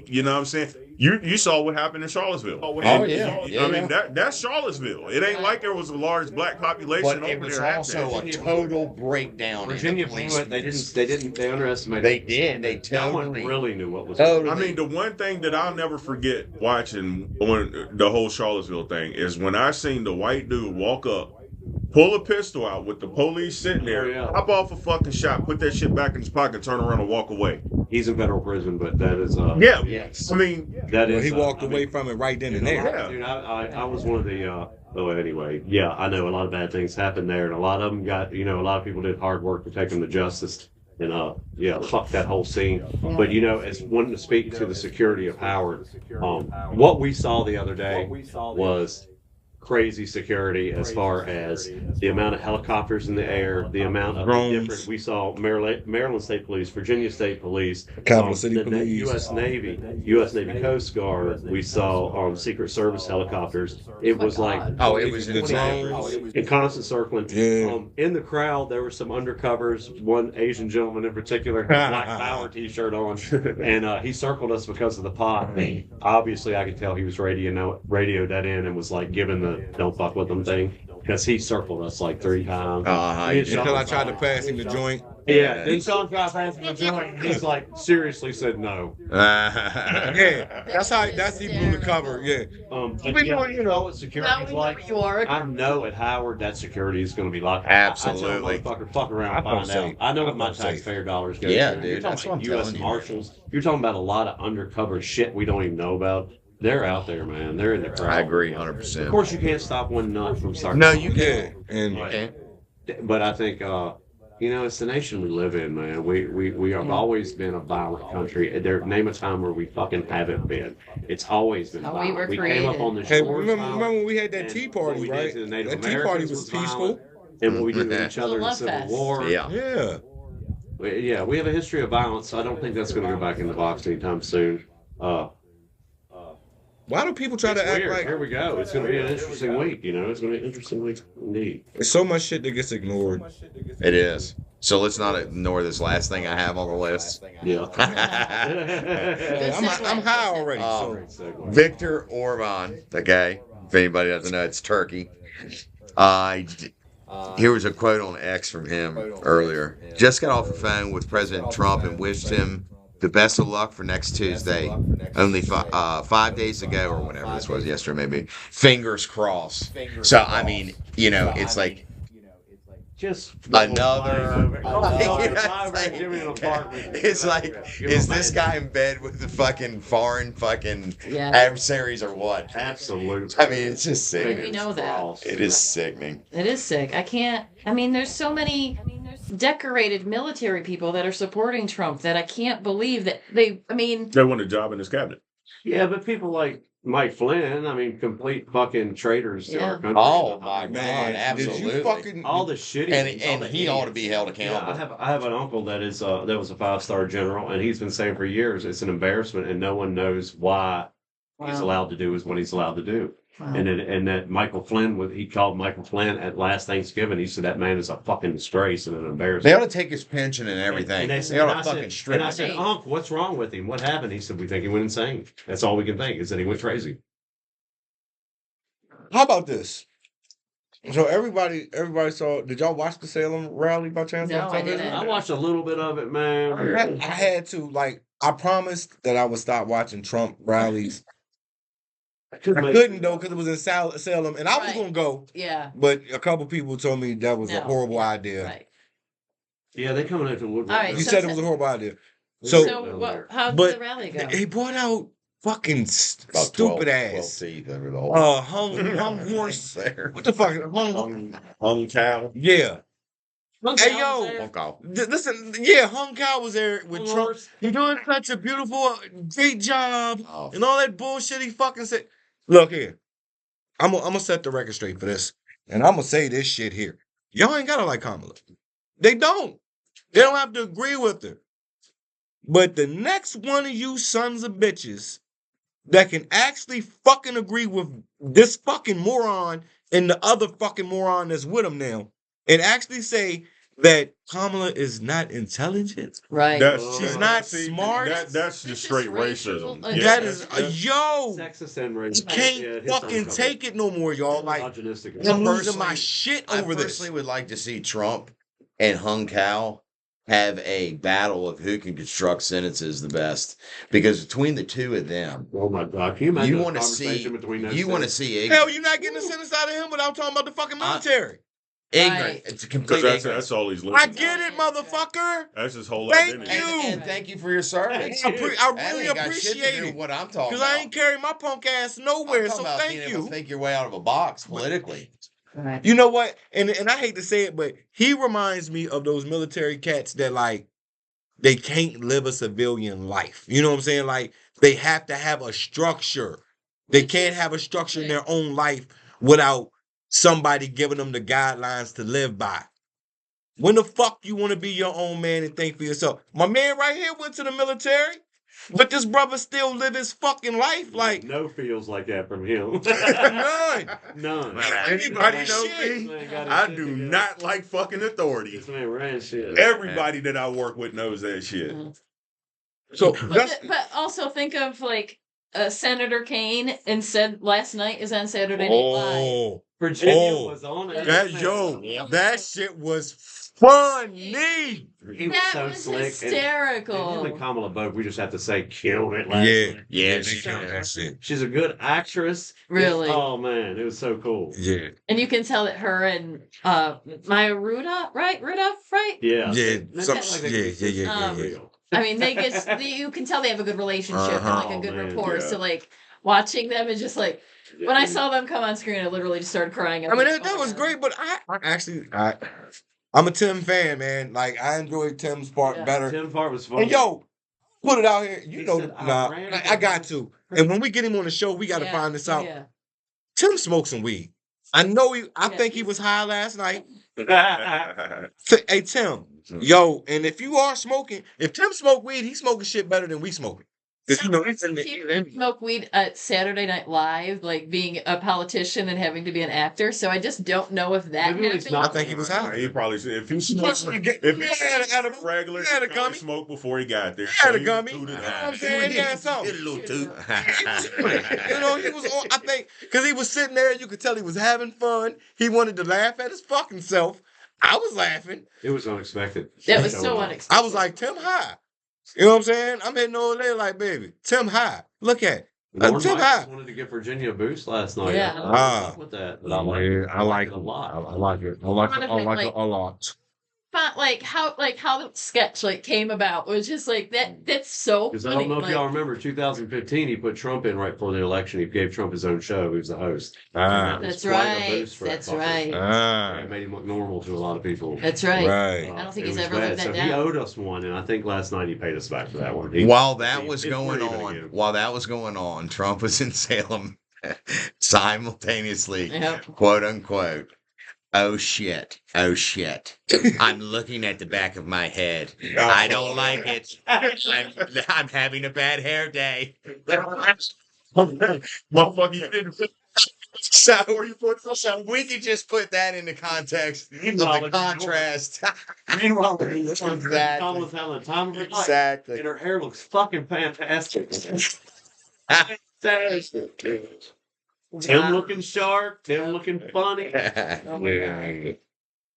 You know what I'm saying? You saw what happened in Charlottesville. I mean, that's Charlottesville. It ain't like there was a large black population but it over was there. Also a total breakdown. Virginia, they underestimated. They did. They no one really knew what was going on. I mean, the one thing that I'll never forget watching on the whole Charlottesville thing is when I seen the white dude walk up, pull a pistol out with the police sitting there, hop off a fucking shot, put that shit back in his pocket, turn around and walk away. He's in federal prison, but that is yes. I mean, that is. He walked away from it right then and there. Yeah. Dude, I was one of the. Anyway, yeah, I know a lot of bad things happened there, and a lot of them got. A lot of people did hard work to take them to justice, and fuck that whole scene. But as one to speak to the security of Howard, what we saw the other day was crazy security as far as the amount of helicopters in the air, the amount of different. We saw Maryland State Police, Virginia State Police, Capital City Police, U.S. Navy Coast Guard. We saw Secret Service helicopters. It was like it was insane. In constant circling. Yeah. In the crowd, there were some undercovers. One Asian gentleman in particular had a Black Power T-shirt on, and he circled us because of the pot. Obviously, I could tell he was radioed that in and was like giving the "don't fuck with them" thing, because he circled us like 3 times. Until I tried to pass him the joint. Yeah, then Sean tried to pass him the joint. He's like seriously said no. Yeah, that's even on the cover. Yeah. What security's like. I know at Howard that security is going to be locked. Absolutely. I tell motherfucker, fuck around and find out. I know what my taxpayer dollars go. Yeah, to. dude. You're That's talking what I'm about U.S. Marshals. You're talking about a lot of undercover shit we don't even know about. They're out there, man. They're in the crowd. I agree 100%. Of course, you can't stop one nut from starting. No, you can't. But I think, it's the nation we live in, man. We have always been a violent country. Name a time where we fucking haven't been. It's always been violent. We came up on the shores. Remember when we had that Tea Party, right? That Tea Party was peaceful. And what we did with each other in the Civil War. Yeah. We have a history of violence, so I don't think that's going to go back in the box anytime soon. Why do people try to act weird. like... Here we go. It's going to be an interesting week, It's going to be an interesting week indeed. There's so much shit that gets ignored. It is. So let's not ignore this last thing I have on the list. Yeah. I'm high already. So. Viktor Orban, okay? If anybody doesn't know, it's Turkey. Here was a quote on X from him earlier. Just got off the phone with President Trump and wished him the best of luck for next Tuesday. Only 5 days ago, or whatever this was, yesterday maybe. Fingers crossed. So I mean, it's like Just another. give me an apartment. It's like, is this guy in bed with the fucking foreign fucking adversaries or what? Absolutely. I mean, it's just We sickening. know that. It is sickening. It is sick. I can't. I mean, there's so many decorated military people that are supporting Trump that I can't believe that they. I mean, They want a job in his cabinet. Yeah, but people like Mike Flynn, I mean, complete fucking traitors to our country. Oh my Man, God, absolutely. did you fucking All the shit. And he ought to be held accountable. Yeah, I have an uncle that is that was a 5-star general, and he's been saying for years it's an embarrassment, and no one knows why he's allowed to do is what he's allowed to do. Wow. And that Michael Flynn he called Michael Flynn at last Thanksgiving. He said that man is a fucking disgrace and an embarrassment. They ought to take his pension and everything. They ought to fucking strip And I him. said, Unc, what's wrong with him? What happened? He said, we think he went insane. That's all we can think is that he went crazy. How about this? So everybody saw. Did y'all watch the Salem rally by chance? No, I didn't. I watched a little bit of it, man. I had to. I promised that I would stop watching Trump rallies. I couldn't though because it was in Salem, and I was gonna go. Yeah. But a couple people told me that was a horrible idea. Right. Yeah, they coming into Woodward. All right, You said it was a horrible idea. So how did the rally go? He brought out fucking About stupid 12 ass. teeth over the whole. Hung horse. there. What the fuck? Hung cow. Yeah. Hung Hey cow was yo, there? cow. Listen, yeah, Hung Cow was there with Hung Trump. horse. You're doing such a beautiful, great job, Oh. and all that bullshit he fucking said. Look here, I'm gonna set the record straight for this, and I'm gonna say this shit here. Y'all ain't gotta like Kamala. They don't. They don't have to agree with her. But the next one of you sons of bitches that can actually fucking agree with this fucking moron and the other fucking moron that's with him now, and actually say that Kamala is not intelligent. Right. She's not smart. That's just straight racism. That is yo. Sexist and racist. You can't fucking take it no more, y'all. Like I'm losing my shit over I this. personally would like to see Trump and Hung Cow have a battle of who can construct sentences the best, because between the two of them, oh my God, can you imagine you a want to see conversation between those you two? want to see Hell, you're not getting a sentence out of him without talking about the fucking military. ignorant. It's a complete Because ignorance. that's all he's I listening. get it, motherfucker. That's his whole Thank identity. you. And thank you for your service. I That really ain't got shit to appreciate do it. with what I'm talking Because about. I ain't carrying my punk ass I'm nowhere. talking So about being thank able to you. think your way out of a box politically. Right. You know what? And I hate to say it, but he reminds me of those military cats that like they can't live a civilian life. You know what I'm saying? Like they have to have a structure. They can't have a structure in their own life without somebody giving them the guidelines to live by. When the fuck you want to be your own man and think for yourself? My man right here went to the military, but this brother still live his fucking life like no feels like that from him. none. None. Anybody Man, know shit. me? Man got his I shit do together. not like fucking authority. This man ran shit. Everybody that I work with knows that shit. So But also think of like Senator Kane and said last night is on Saturday Night Live. oh, Virginia was on it. that shit was funny. He was That so was slick. hysterical. And him and Kamala both, we just have to say, killed it last Yeah, night. yeah, she they killed that shit. She's a good actress. Really. Oh man, it was so cool. Yeah, And you can tell that her and Maya Rudolph, right? Yeah. yeah, That's some, like they yeah, can yeah, yeah, Um, yeah, yeah. I mean, you can tell they have a good relationship and like a good Oh, man, rapport. yeah. So like watching them is just like when I saw them come on screen, I literally just started crying. I mean, that was great, but I'm a Tim fan, man. Like I enjoyed Tim's part better. Tim part was fun. And yo, put it out here. You He know, said, I got to. And when we get him on the show, we got to find this out. Yeah. Tim smoked some weed. I think he was high last night. Hey Tim, yo, and if you are smoking, if Tim smoked weed, he's smoking shit better than we smoking. 'Cause you know it's in the He smoke weed at Saturday Night Live, like being a politician and having to be an actor. So I just don't know if that Maybe he's happened. not- I think he was high. He probably said if he Plus, smoked, you if he he had a regular, he had a he probably gummy. smoked before he got there. He had so a gummy. tooted You know out. what I'm saying? He had something. Get a little toot. You know, he was on, I think, because he was sitting there, you could tell he was having fun. He wanted to laugh at his fucking self. I was laughing. It was unexpected. That was Showing so up. unexpected. I was like, Tim High. You know what I'm saying? I'm hitting over there like, baby, Tim High. Look at Lauren Tim Michaels High. wanted to give Virginia a boost last night. Yeah. I don't know what's up with that, but I like it. I like it a lot. I like it. I like it. I like it a lot. But like how the sketch like came about was just like that. That's so Because I funny. don't know if like, y'all remember 2015, he put Trump in right before the election. He gave Trump his own show. He was the host. Ah. And that was That's quite a right. boost for that That's fucker. right. Ah. It made him look normal to a lot of people. That's right. Right. I don't think It he's was ever bad. lived that So down. he owed us one, and I think last night he paid us back for that one. He- While that was it's going not even on, again. while that was going on, Trump was in Salem simultaneously, Yep. quote unquote. Oh shit. Oh shit. I'm looking at the back of my head. I don't like it. I'm having a bad hair day. Motherfucker, you didn't put So where you put this out. we could just put that into context of Meanwhile, the it's contrast. Meanwhile, Exactly. Kamala's having the time of her life, Exactly. and her hair looks fucking fantastic. Tim looking sharp, Tim looking funny. Oh my God.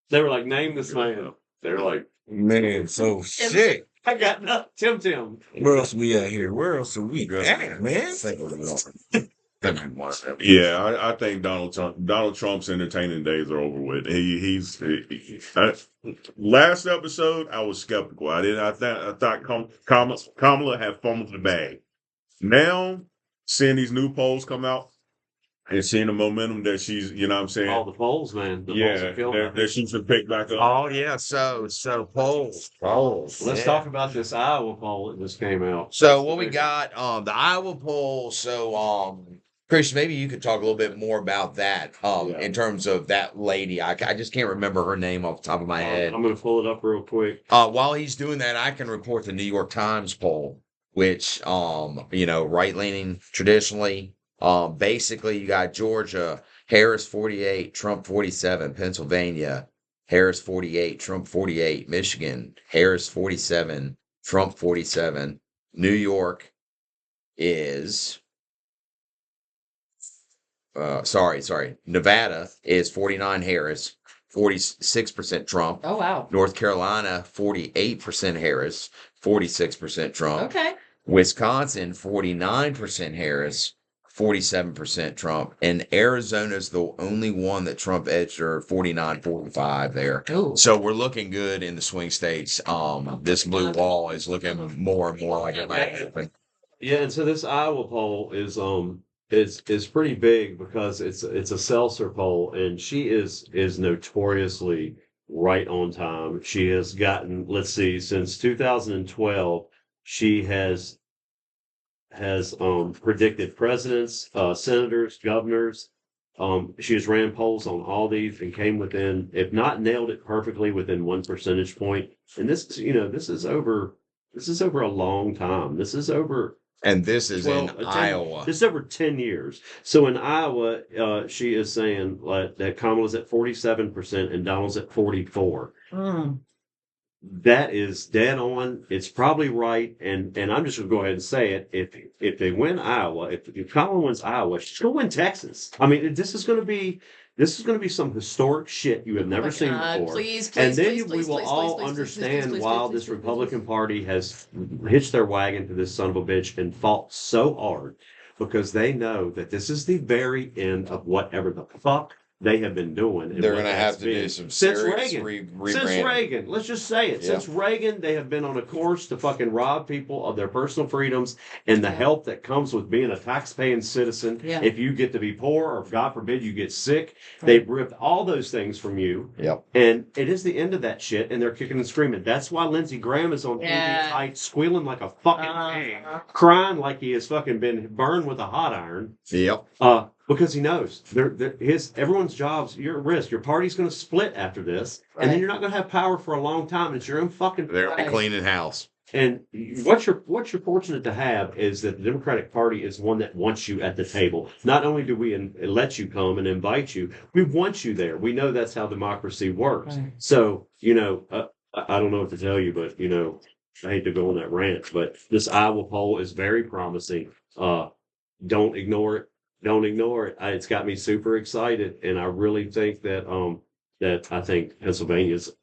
They were like, name this man. They're like, Man, so shit. I got nothing. Tim. Where else we at here? Where else are we at, man? Yeah, I think Donald Trump's entertaining days are over with. Last episode I was skeptical. I thought Kamala had fumbled the bag. Now seeing these new polls come out and seeing the momentum that she's, you know what I'm saying? All the polls, man. The polls Yeah, are killing it. that she should pick back up. Oh yeah, so polls. Let's talk about this Iowa poll that just came out. So what we got, the Iowa poll. So Chris, maybe you could talk a little bit more about that. In terms of that lady, I just can't remember her name off the top of my head. I'm gonna pull it up real quick. While he's doing that, I can report the New York Times poll, which right leaning traditionally. Basically you got Georgia, Harris 48, Trump 47, Pennsylvania, Harris 48, Trump 48, Michigan, Harris 47, Trump 47. New York is Nevada is 49 Harris, 46% Trump. Oh wow. North Carolina 48% Harris, 46% Trump. Okay. Wisconsin 49% Harris, 47% Trump, and Arizona's the only one that Trump edged her 49-45 there. Ooh. So we're looking good in the swing states. This blue wall is looking more and more like it might happen. Yeah, and so this Iowa poll is pretty big because it's a Seltzer poll, and she is notoriously right on time. She has gotten, let's see, since 2012, she has predicted presidents, senators, governors. She has ran polls on all these and came within, if not nailed it perfectly, within 1 percentage point. And this is over a long time. This is over. And this is in 10 Iowa. This is over 10 years. So in Iowa, she is saying that Kamala's at 47% and Donald's at 44%. Mm. That is dead on. It's probably right, and I'm just gonna go ahead and say it. If they win Iowa, if Kamala wins Iowa, she's gonna win Texas. I mean, this is gonna be some historic shit you have never seen before. Please, and then please, we will please, all please, understand please, why please, this please, Republican Party has hitched their wagon to this son of a bitch and fought so hard because they know that this is the very end of whatever the fuck they have been doing. And They're what going to that's have to do been some since serious Reagan. Since rebranding. Reagan, let's just say it. Yeah. Since Reagan, they have been on a course to fucking rob people of their personal freedoms and the help that comes with being a tax-paying citizen. Yeah. If you get to be poor or, God forbid, you get sick, they've ripped all those things from you. Yep. And it is the end of that shit, and they're kicking and screaming. That's why Lindsey Graham is on Yeah. TV tonight, squealing like a fucking pig, crying like he has fucking been burned with a hot iron. Yep. Because he knows everyone's jobs, you're at risk. Your party's going to split after this, and then Right. you're not going to have power for a long time. It's your own fucking. They're cleaning house. And what you're fortunate to have is that the Democratic Party is one that wants you at the table. Not only do we let you come and invite you, we want you there. We know that's how democracy works. Right. So, I don't know what to tell you, but, I hate to go on that rant, but this Iowa poll is very promising. Don't ignore it. Don't ignore it. It's got me super excited, and I really think that I think Pennsylvania's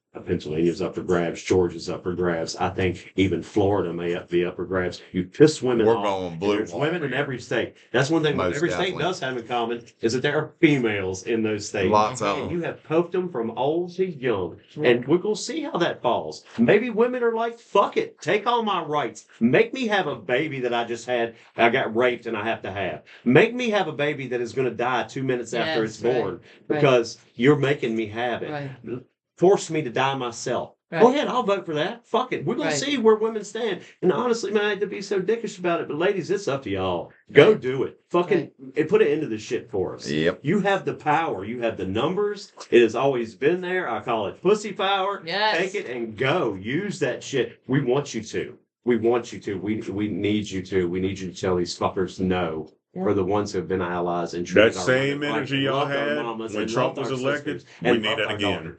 up for grabs. Georgia's up for grabs. I think even Florida may be up for grabs. You piss women We're off. going blue. There's women in every state. That's one thing Most every state definitely. does have in common is that there are females in those states. Lots of And them. you have poked them from old to young. And we're going to see how that falls. Maybe women are like, fuck it. Take all my rights. Make me have a baby that I just had. I got raped and I have to have. Make me have a baby that is going to die 2 minutes after Yes, it's born right. because you're making me have it. Right. Force me to die myself. Right. Go ahead, I'll vote for that. Fuck it. We're going Right. to see where women stand. And honestly, man, I hate to be so dickish about it, but ladies, it's up to y'all. Go Right. do it. Fucking and put an end to this shit for us. Yep. You have the power. You have the numbers. It has always been there. I call it pussy power. Yes. Take it and go. Use that shit. We want you to. We want you to. We need you to. We need you to tell these fuckers no. For the ones who have been allies and treated That our same women right energy and y'all loved our had mamas when and Trump loved was our elected, sisters we and need loved that our again.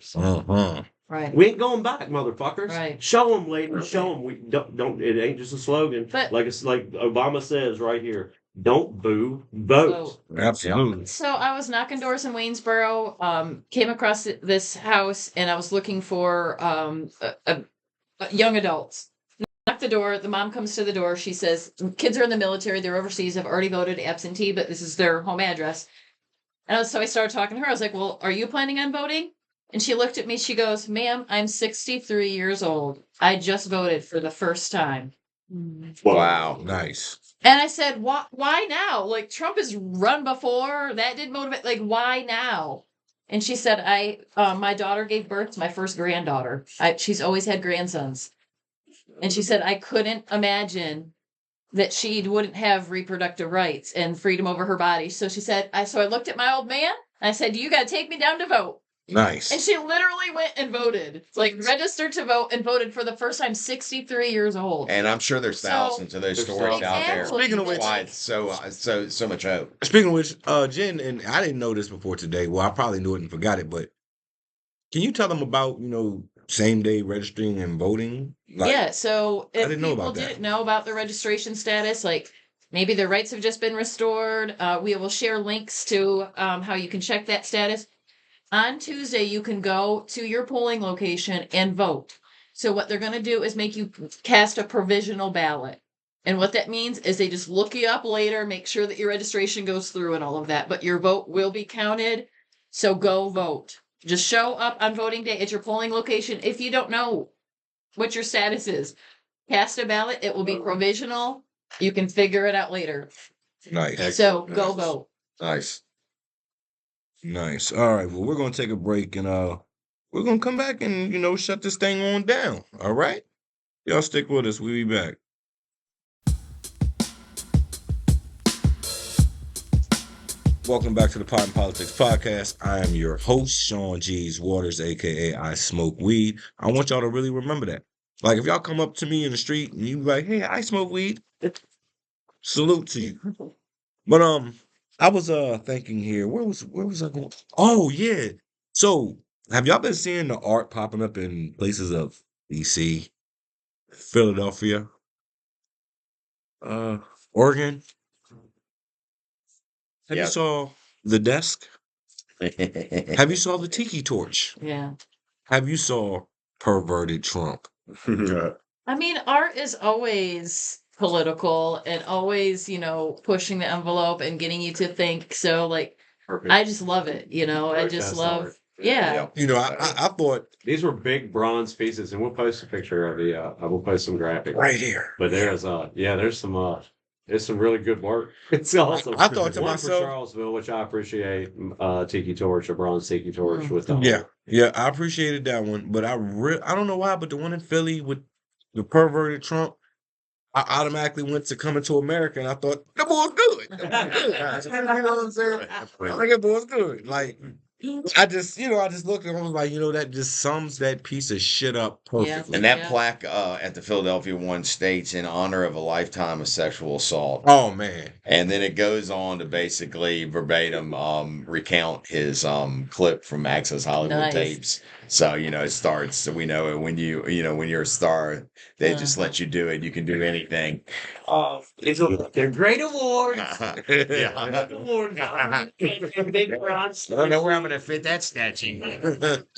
daughters. Right. We ain't going back, motherfuckers. Right. Show them, ladies. Show them. We don't. It ain't just a slogan. But- like it's like Obama says right here. Don't boo. Vote. Absolutely. So I was knocking doors in Waynesboro, came across this house, and I was looking for young adults. Knock the door. The mom comes to the door. She says, kids are in the military. They're overseas. Have already voted absentee, but this is their home address. And so I started talking to her. I was like, well, are you planning on voting? And she looked at me. She goes, ma'am, I'm 63 years old. I just voted for the first time. Wow. Nice. And I said, why now? Like, Trump has run before. That did motivate. Like, why now? And she said, my daughter gave birth to my first granddaughter. She's always had grandsons. And she said, I couldn't imagine that she wouldn't have reproductive rights and freedom over her body. So she said, so I looked at my old man and I said, you got to take me down to vote. Nice. And she literally went and voted, like registered to vote and voted for the first time, 63 years old. And I'm sure there's So- thousands of those stories out there. Exactly. Speaking of That's which, why it's so much hope. Speaking of which, Jen, and I didn't know this before today. Well, I probably knew it and forgot it, but can you tell them about, same day registering and voting? Yeah, so if didn't know people about that. didn't know about the registration status, like maybe their rights have just been restored, we will share links to how you can check that status. On Tuesday, you can go to your polling location and vote. So what they're going to do is make you cast a provisional ballot. And what that means is they just look you up later, make sure that your registration goes through and all of that. But your vote will be counted. So go vote. Just show up on voting day at your polling location. If you don't know what your status is, cast a ballot. It will be provisional. You can figure it out later. Nice. So go vote. Nice. Nice. All right. Well, we're gonna take a break and we're gonna come back and shut this thing on down. All right. Y'all stick with us. We'll be back. Welcome back to the Pot and Politics Podcast. I am your host, Sean G's Waters, aka I Smoke Weed. I want y'all to really remember that. Like, if y'all come up to me in the street and you be like, "Hey, I smoke weed," salute to you. But I was thinking here, where was I going? Oh yeah. So have y'all been seeing the art popping up in places of DC, Philadelphia, Oregon? Have you Yep. saw the desk? Have you saw the tiki torch? Yeah. Have you saw perverted Trump? I mean, art is always political and always, pushing the envelope and getting you to think. So, like, Perfect. I just love it. I just Protest love, art. yeah. I thought These were big bronze pieces, and we'll post a picture of the. I will post some graphics right here. But there's some really good work. It's also I thought to one myself, for Charlottesville, which I appreciate. Tiki torch, a bronze tiki torch with the yeah, I appreciated that one, but I don't know why, but the one in Philly with the perverted Trump, I automatically went to Coming to America, and I thought the boy's good. The boy's good. You know what I'm saying? I think the boy's good. Like, I just looked and I was like, that just sums that piece of shit up perfectly. And that plaque at the Philadelphia one states in honor of a lifetime of sexual assault. Oh man. And then it goes on to basically verbatim recount his clip from Access Hollywood Nice. tapes. So, it starts, so we know when when you're a star, they just let you do it. You can do anything. They're great awards. Yeah. Awards. Big bronze. I don't know where I'm going to fit that statue.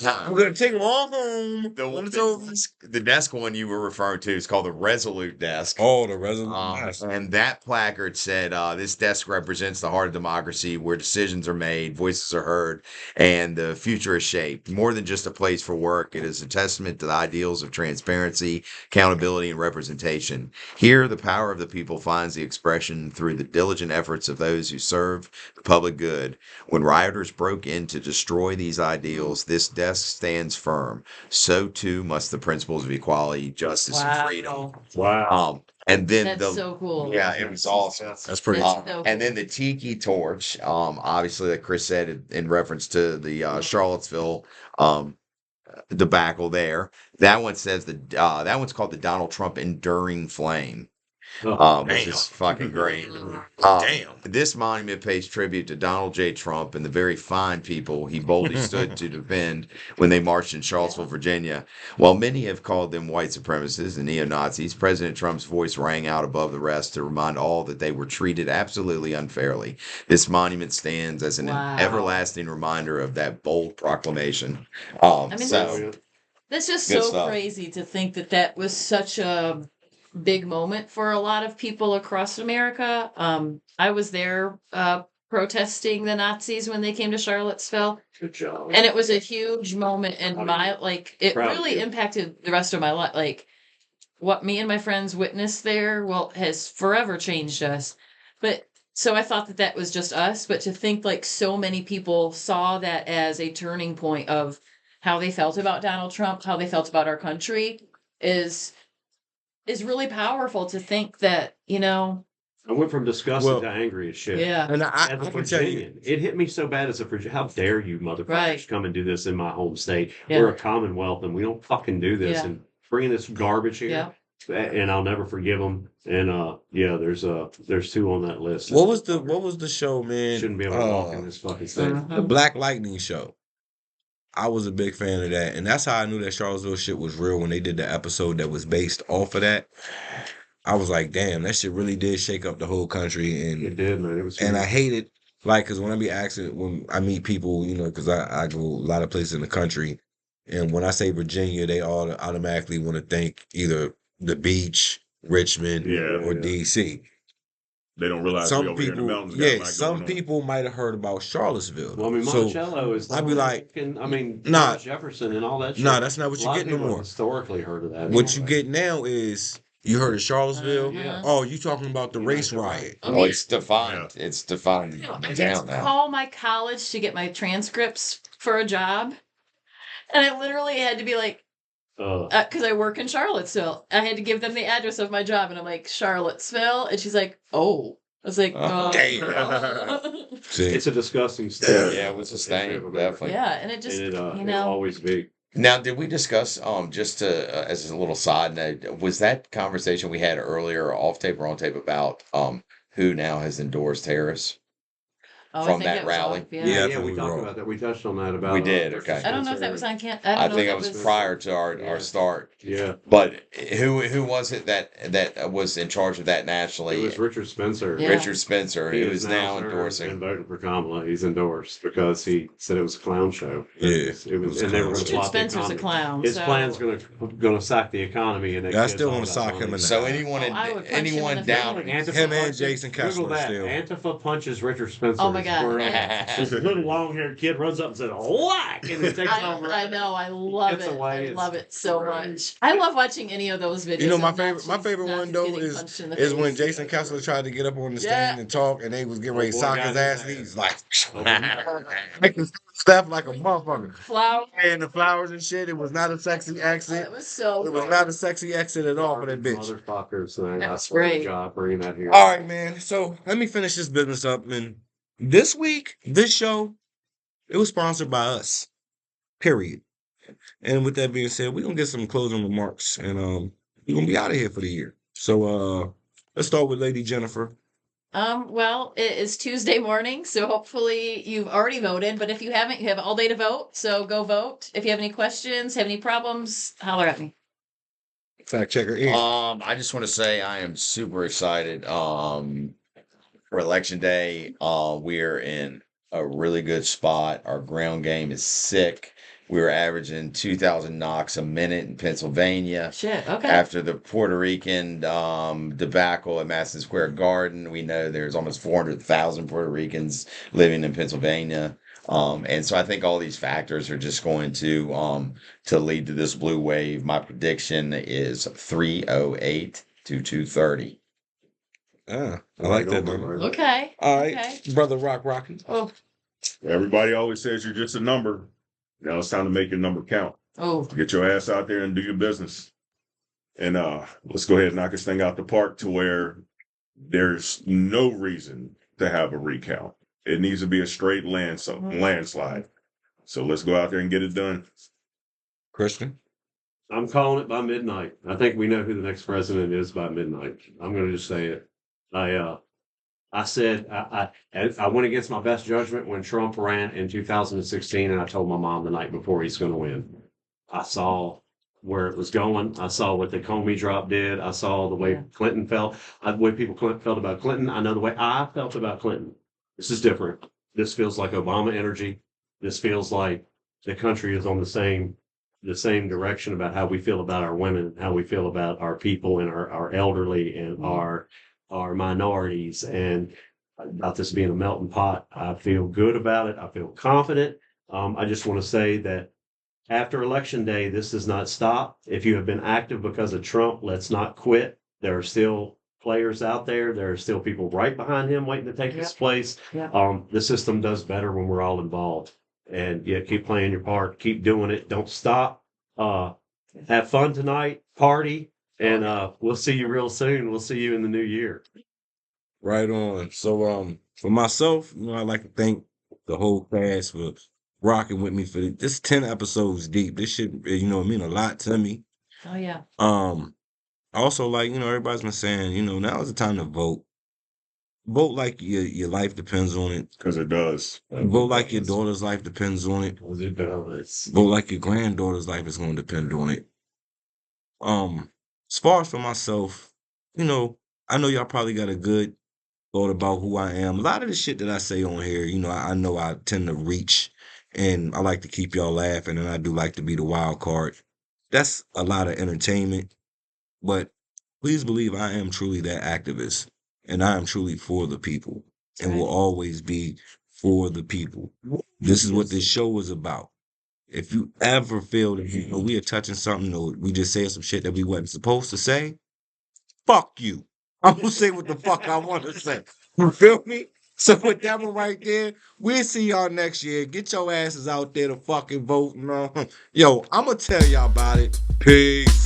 I'm gonna take them all home. The desk one you were referring to is called the Resolute desk. Oh, the Resolute desk. And that placard said, this desk represents the heart of democracy where decisions are made, voices are heard, and the future is shaped. More than just a place for work, it is a testament to the ideals of transparency, accountability, and representation. Here, the power of the people finds the expression through the diligent efforts of those who serve the public good. When rioters broke in to destroy these ideals, this desk stands firm. So too must the principles of equality, justice, and freedom. Wow. And then That's so cool. Yeah, it was awesome. That's pretty That's so And then cool. the tiki torch, obviously, like Chris said, in reference to the Charlottesville debacle there. That one says that one's called the Donald Trump Enduring Flame. Which is fucking great. Damn. This monument pays tribute to Donald J. Trump and the very fine people he boldly stood to defend when they marched in Charlottesville, Virginia. While many have called them white supremacists and neo-Nazis, President Trump's voice rang out above the rest to remind all that they were treated absolutely unfairly. This monument stands as an everlasting reminder of that bold proclamation. That's just Good so stuff. crazy to think that was such a big moment for a lot of people across America. I was there protesting the Nazis when they came to Charlottesville. Good job. And it was a huge moment in my, it Proud of really you. impacted the rest of my life. Like, what me and my friends witnessed there, has forever changed us. But, so I thought that was just us, but to think like so many people saw that as a turning point of how they felt about Donald Trump, how they felt about our country is really powerful to think that, I went from disgusted Well, to angry as shit. yeah. And I As a can tell you, Virginian, it hit me so bad as a Virginian. How dare you, motherfuckers, Right. come and do this in my home state? Yeah. We're a commonwealth, and we don't fucking do this. Yeah. And bringing this garbage here, and I'll never forgive them. And there's two on that list. what was the show, man? Shouldn't be able to walk in this fucking state. The Black Lightning show. I was a big fan of that, and that's how I knew that Charlottesville shit was real when they did the episode that was based off of that. I was like, damn, that shit really did shake up the whole country, and It did, man. It was. I hate it, like, because when I be asking, when I meet people, because I go a lot of places in the country, and when I say Virginia, they all automatically want to think either the beach, Richmond, or DC. They don't realize Some we over here in the people, mountains got a lot some going on. people might have heard about Charlottesville. Well, I mean, So, Monticello is. I'd be like, Thomas nah, Jefferson and all that shit. nah, that's not what A you lot get of no people have more. historically heard of that. What you get now is you heard of Charlottesville. Yeah. Oh, you talking about the race riot? Well, it's defined. It's defined I down now. call my college to get my transcripts for a job. And I literally had to be like, because I work in Charlottesville. I had to give them the address of my job. And I'm like, Charlottesville? And she's like, oh. I was like, oh. It's a disgusting state. Yeah, it was a stain, definitely. Yeah, and it just, It'll always be. Now, did we discuss just to as a little side note, was that conversation we had earlier off tape or on tape about who now has endorsed Harris Oh, I from think that it was rally? off, yeah. We talked about that. We touched on that about. We did, okay. I don't know if that was on camp. I don't know think if it was prior to our start. Yeah. But who was it that was in charge of that nationally? It was Richard Spencer. Yeah. Richard Spencer, He who is now serving endorsing. and voting for Kamala. He's endorsed because he said it was a clown show. Yeah, it was, and they were going to Richard plot the Spencer's a economy. clown. His so. plan's going to sack the economy, and I still want to sock him in the So eye. anyone down him and Jason Kessler still. Antifa punches Richard Spencer. Oh my God. This little long-haired kid runs up and says, "Whack!" and it takes over. I know. I love Gets it. away, I love it so much. I love watching any of those videos. You know, my of favorite Nazis one though getting punched in the is when face. Jason Kessler tried to get up on the stand and talk, and they was getting ready to sock his ass, and he's like, making stuff like a motherfucker. Flower. And the flowers and shit. It was not a sexy exit. It was so. It was not a sexy exit at all for that bitch. Motherfuckers, man. I That's swear to great. God, bringing that here. All right, man. So let me finish this business up. And this week, this show, It was sponsored by us. Period. And with that being said, we're gonna get some closing remarks, and we're gonna be out of here for the year. So let's start with Lady Jennifer. Well, it is Tuesday morning, so hopefully you've already voted. But if you haven't, you have all day to vote. So go vote. If you have any questions, have any problems, holler at me. Fact checker. Ian. I just want to say I am super excited. For election day, we're in a really good spot. Our ground game is sick. We were averaging 2,000 knocks a minute in Pennsylvania. Shit. Okay. After the Puerto Rican debacle at Madison Square Garden, we know there's almost 400,000 Puerto Ricans living in Pennsylvania. And so I think all these factors are just going to lead to this blue wave. My prediction is 308 to 230. I like that number. Okay. All right, Okay. Brother Rocky. Oh. Everybody always says you're just a number. Now it's time to make your number count. Oh. Get your ass out there and do your business. And let's go ahead and knock this thing out the park to where there's no reason to have a recount. It needs to be a straight landslide. So let's go out there and get it done. Christian? I'm calling it by midnight. I think we know who the next president is by midnight. I'm going to just say it. I said I went against my best judgment when Trump ran in 2016, and I told my mom the night before he's going to win. I saw where it was going. I saw what the Comey drop did. I saw the way Clinton felt. The way people felt about Clinton. I know the way I felt about Clinton. This is different. This feels like Obama energy. This feels like the country is on the same direction about how we feel about our women, how we feel about our people and our elderly and our minorities, and about this being a melting pot. I feel good about it. I feel confident. I just want to say that after Election Day, this does not stop. If you have been active because of Trump, let's not quit. There are still players out there. There are still people right behind him waiting to take his place. The system does better when we're all involved. And yeah, keep playing your part. Keep doing it. Don't stop. Have fun tonight. Party. And we'll see you real soon. We'll see you in the new year. Right on. So for myself, I'd like to thank the whole cast for rocking with me for this 10 episodes deep. This shit, mean a lot to me. Oh yeah. Also, like, everybody's been saying, now is the time to vote. Vote like your life depends on it. Because it does. Vote like your daughter's life depends on it. It does. Vote like your granddaughter's life is going to depend on it. As far as for myself, I know y'all probably got a good thought about who I am. A lot of the shit that I say on here, I know I tend to reach, and I like to keep y'all laughing, and I do like to be the wild card. That's a lot of entertainment, but please believe I am truly that activist, and I am truly for the people, and will always be for the people. This is what this show is about. If you ever feel that we are touching something, or we just said some shit that we wasn't supposed to say, fuck you. I'm gonna say what the fuck I want to say. You feel me? So with that one right there, we'll see y'all next year. Get your asses out there to fucking vote. Yo, I'm gonna tell y'all about it. Peace.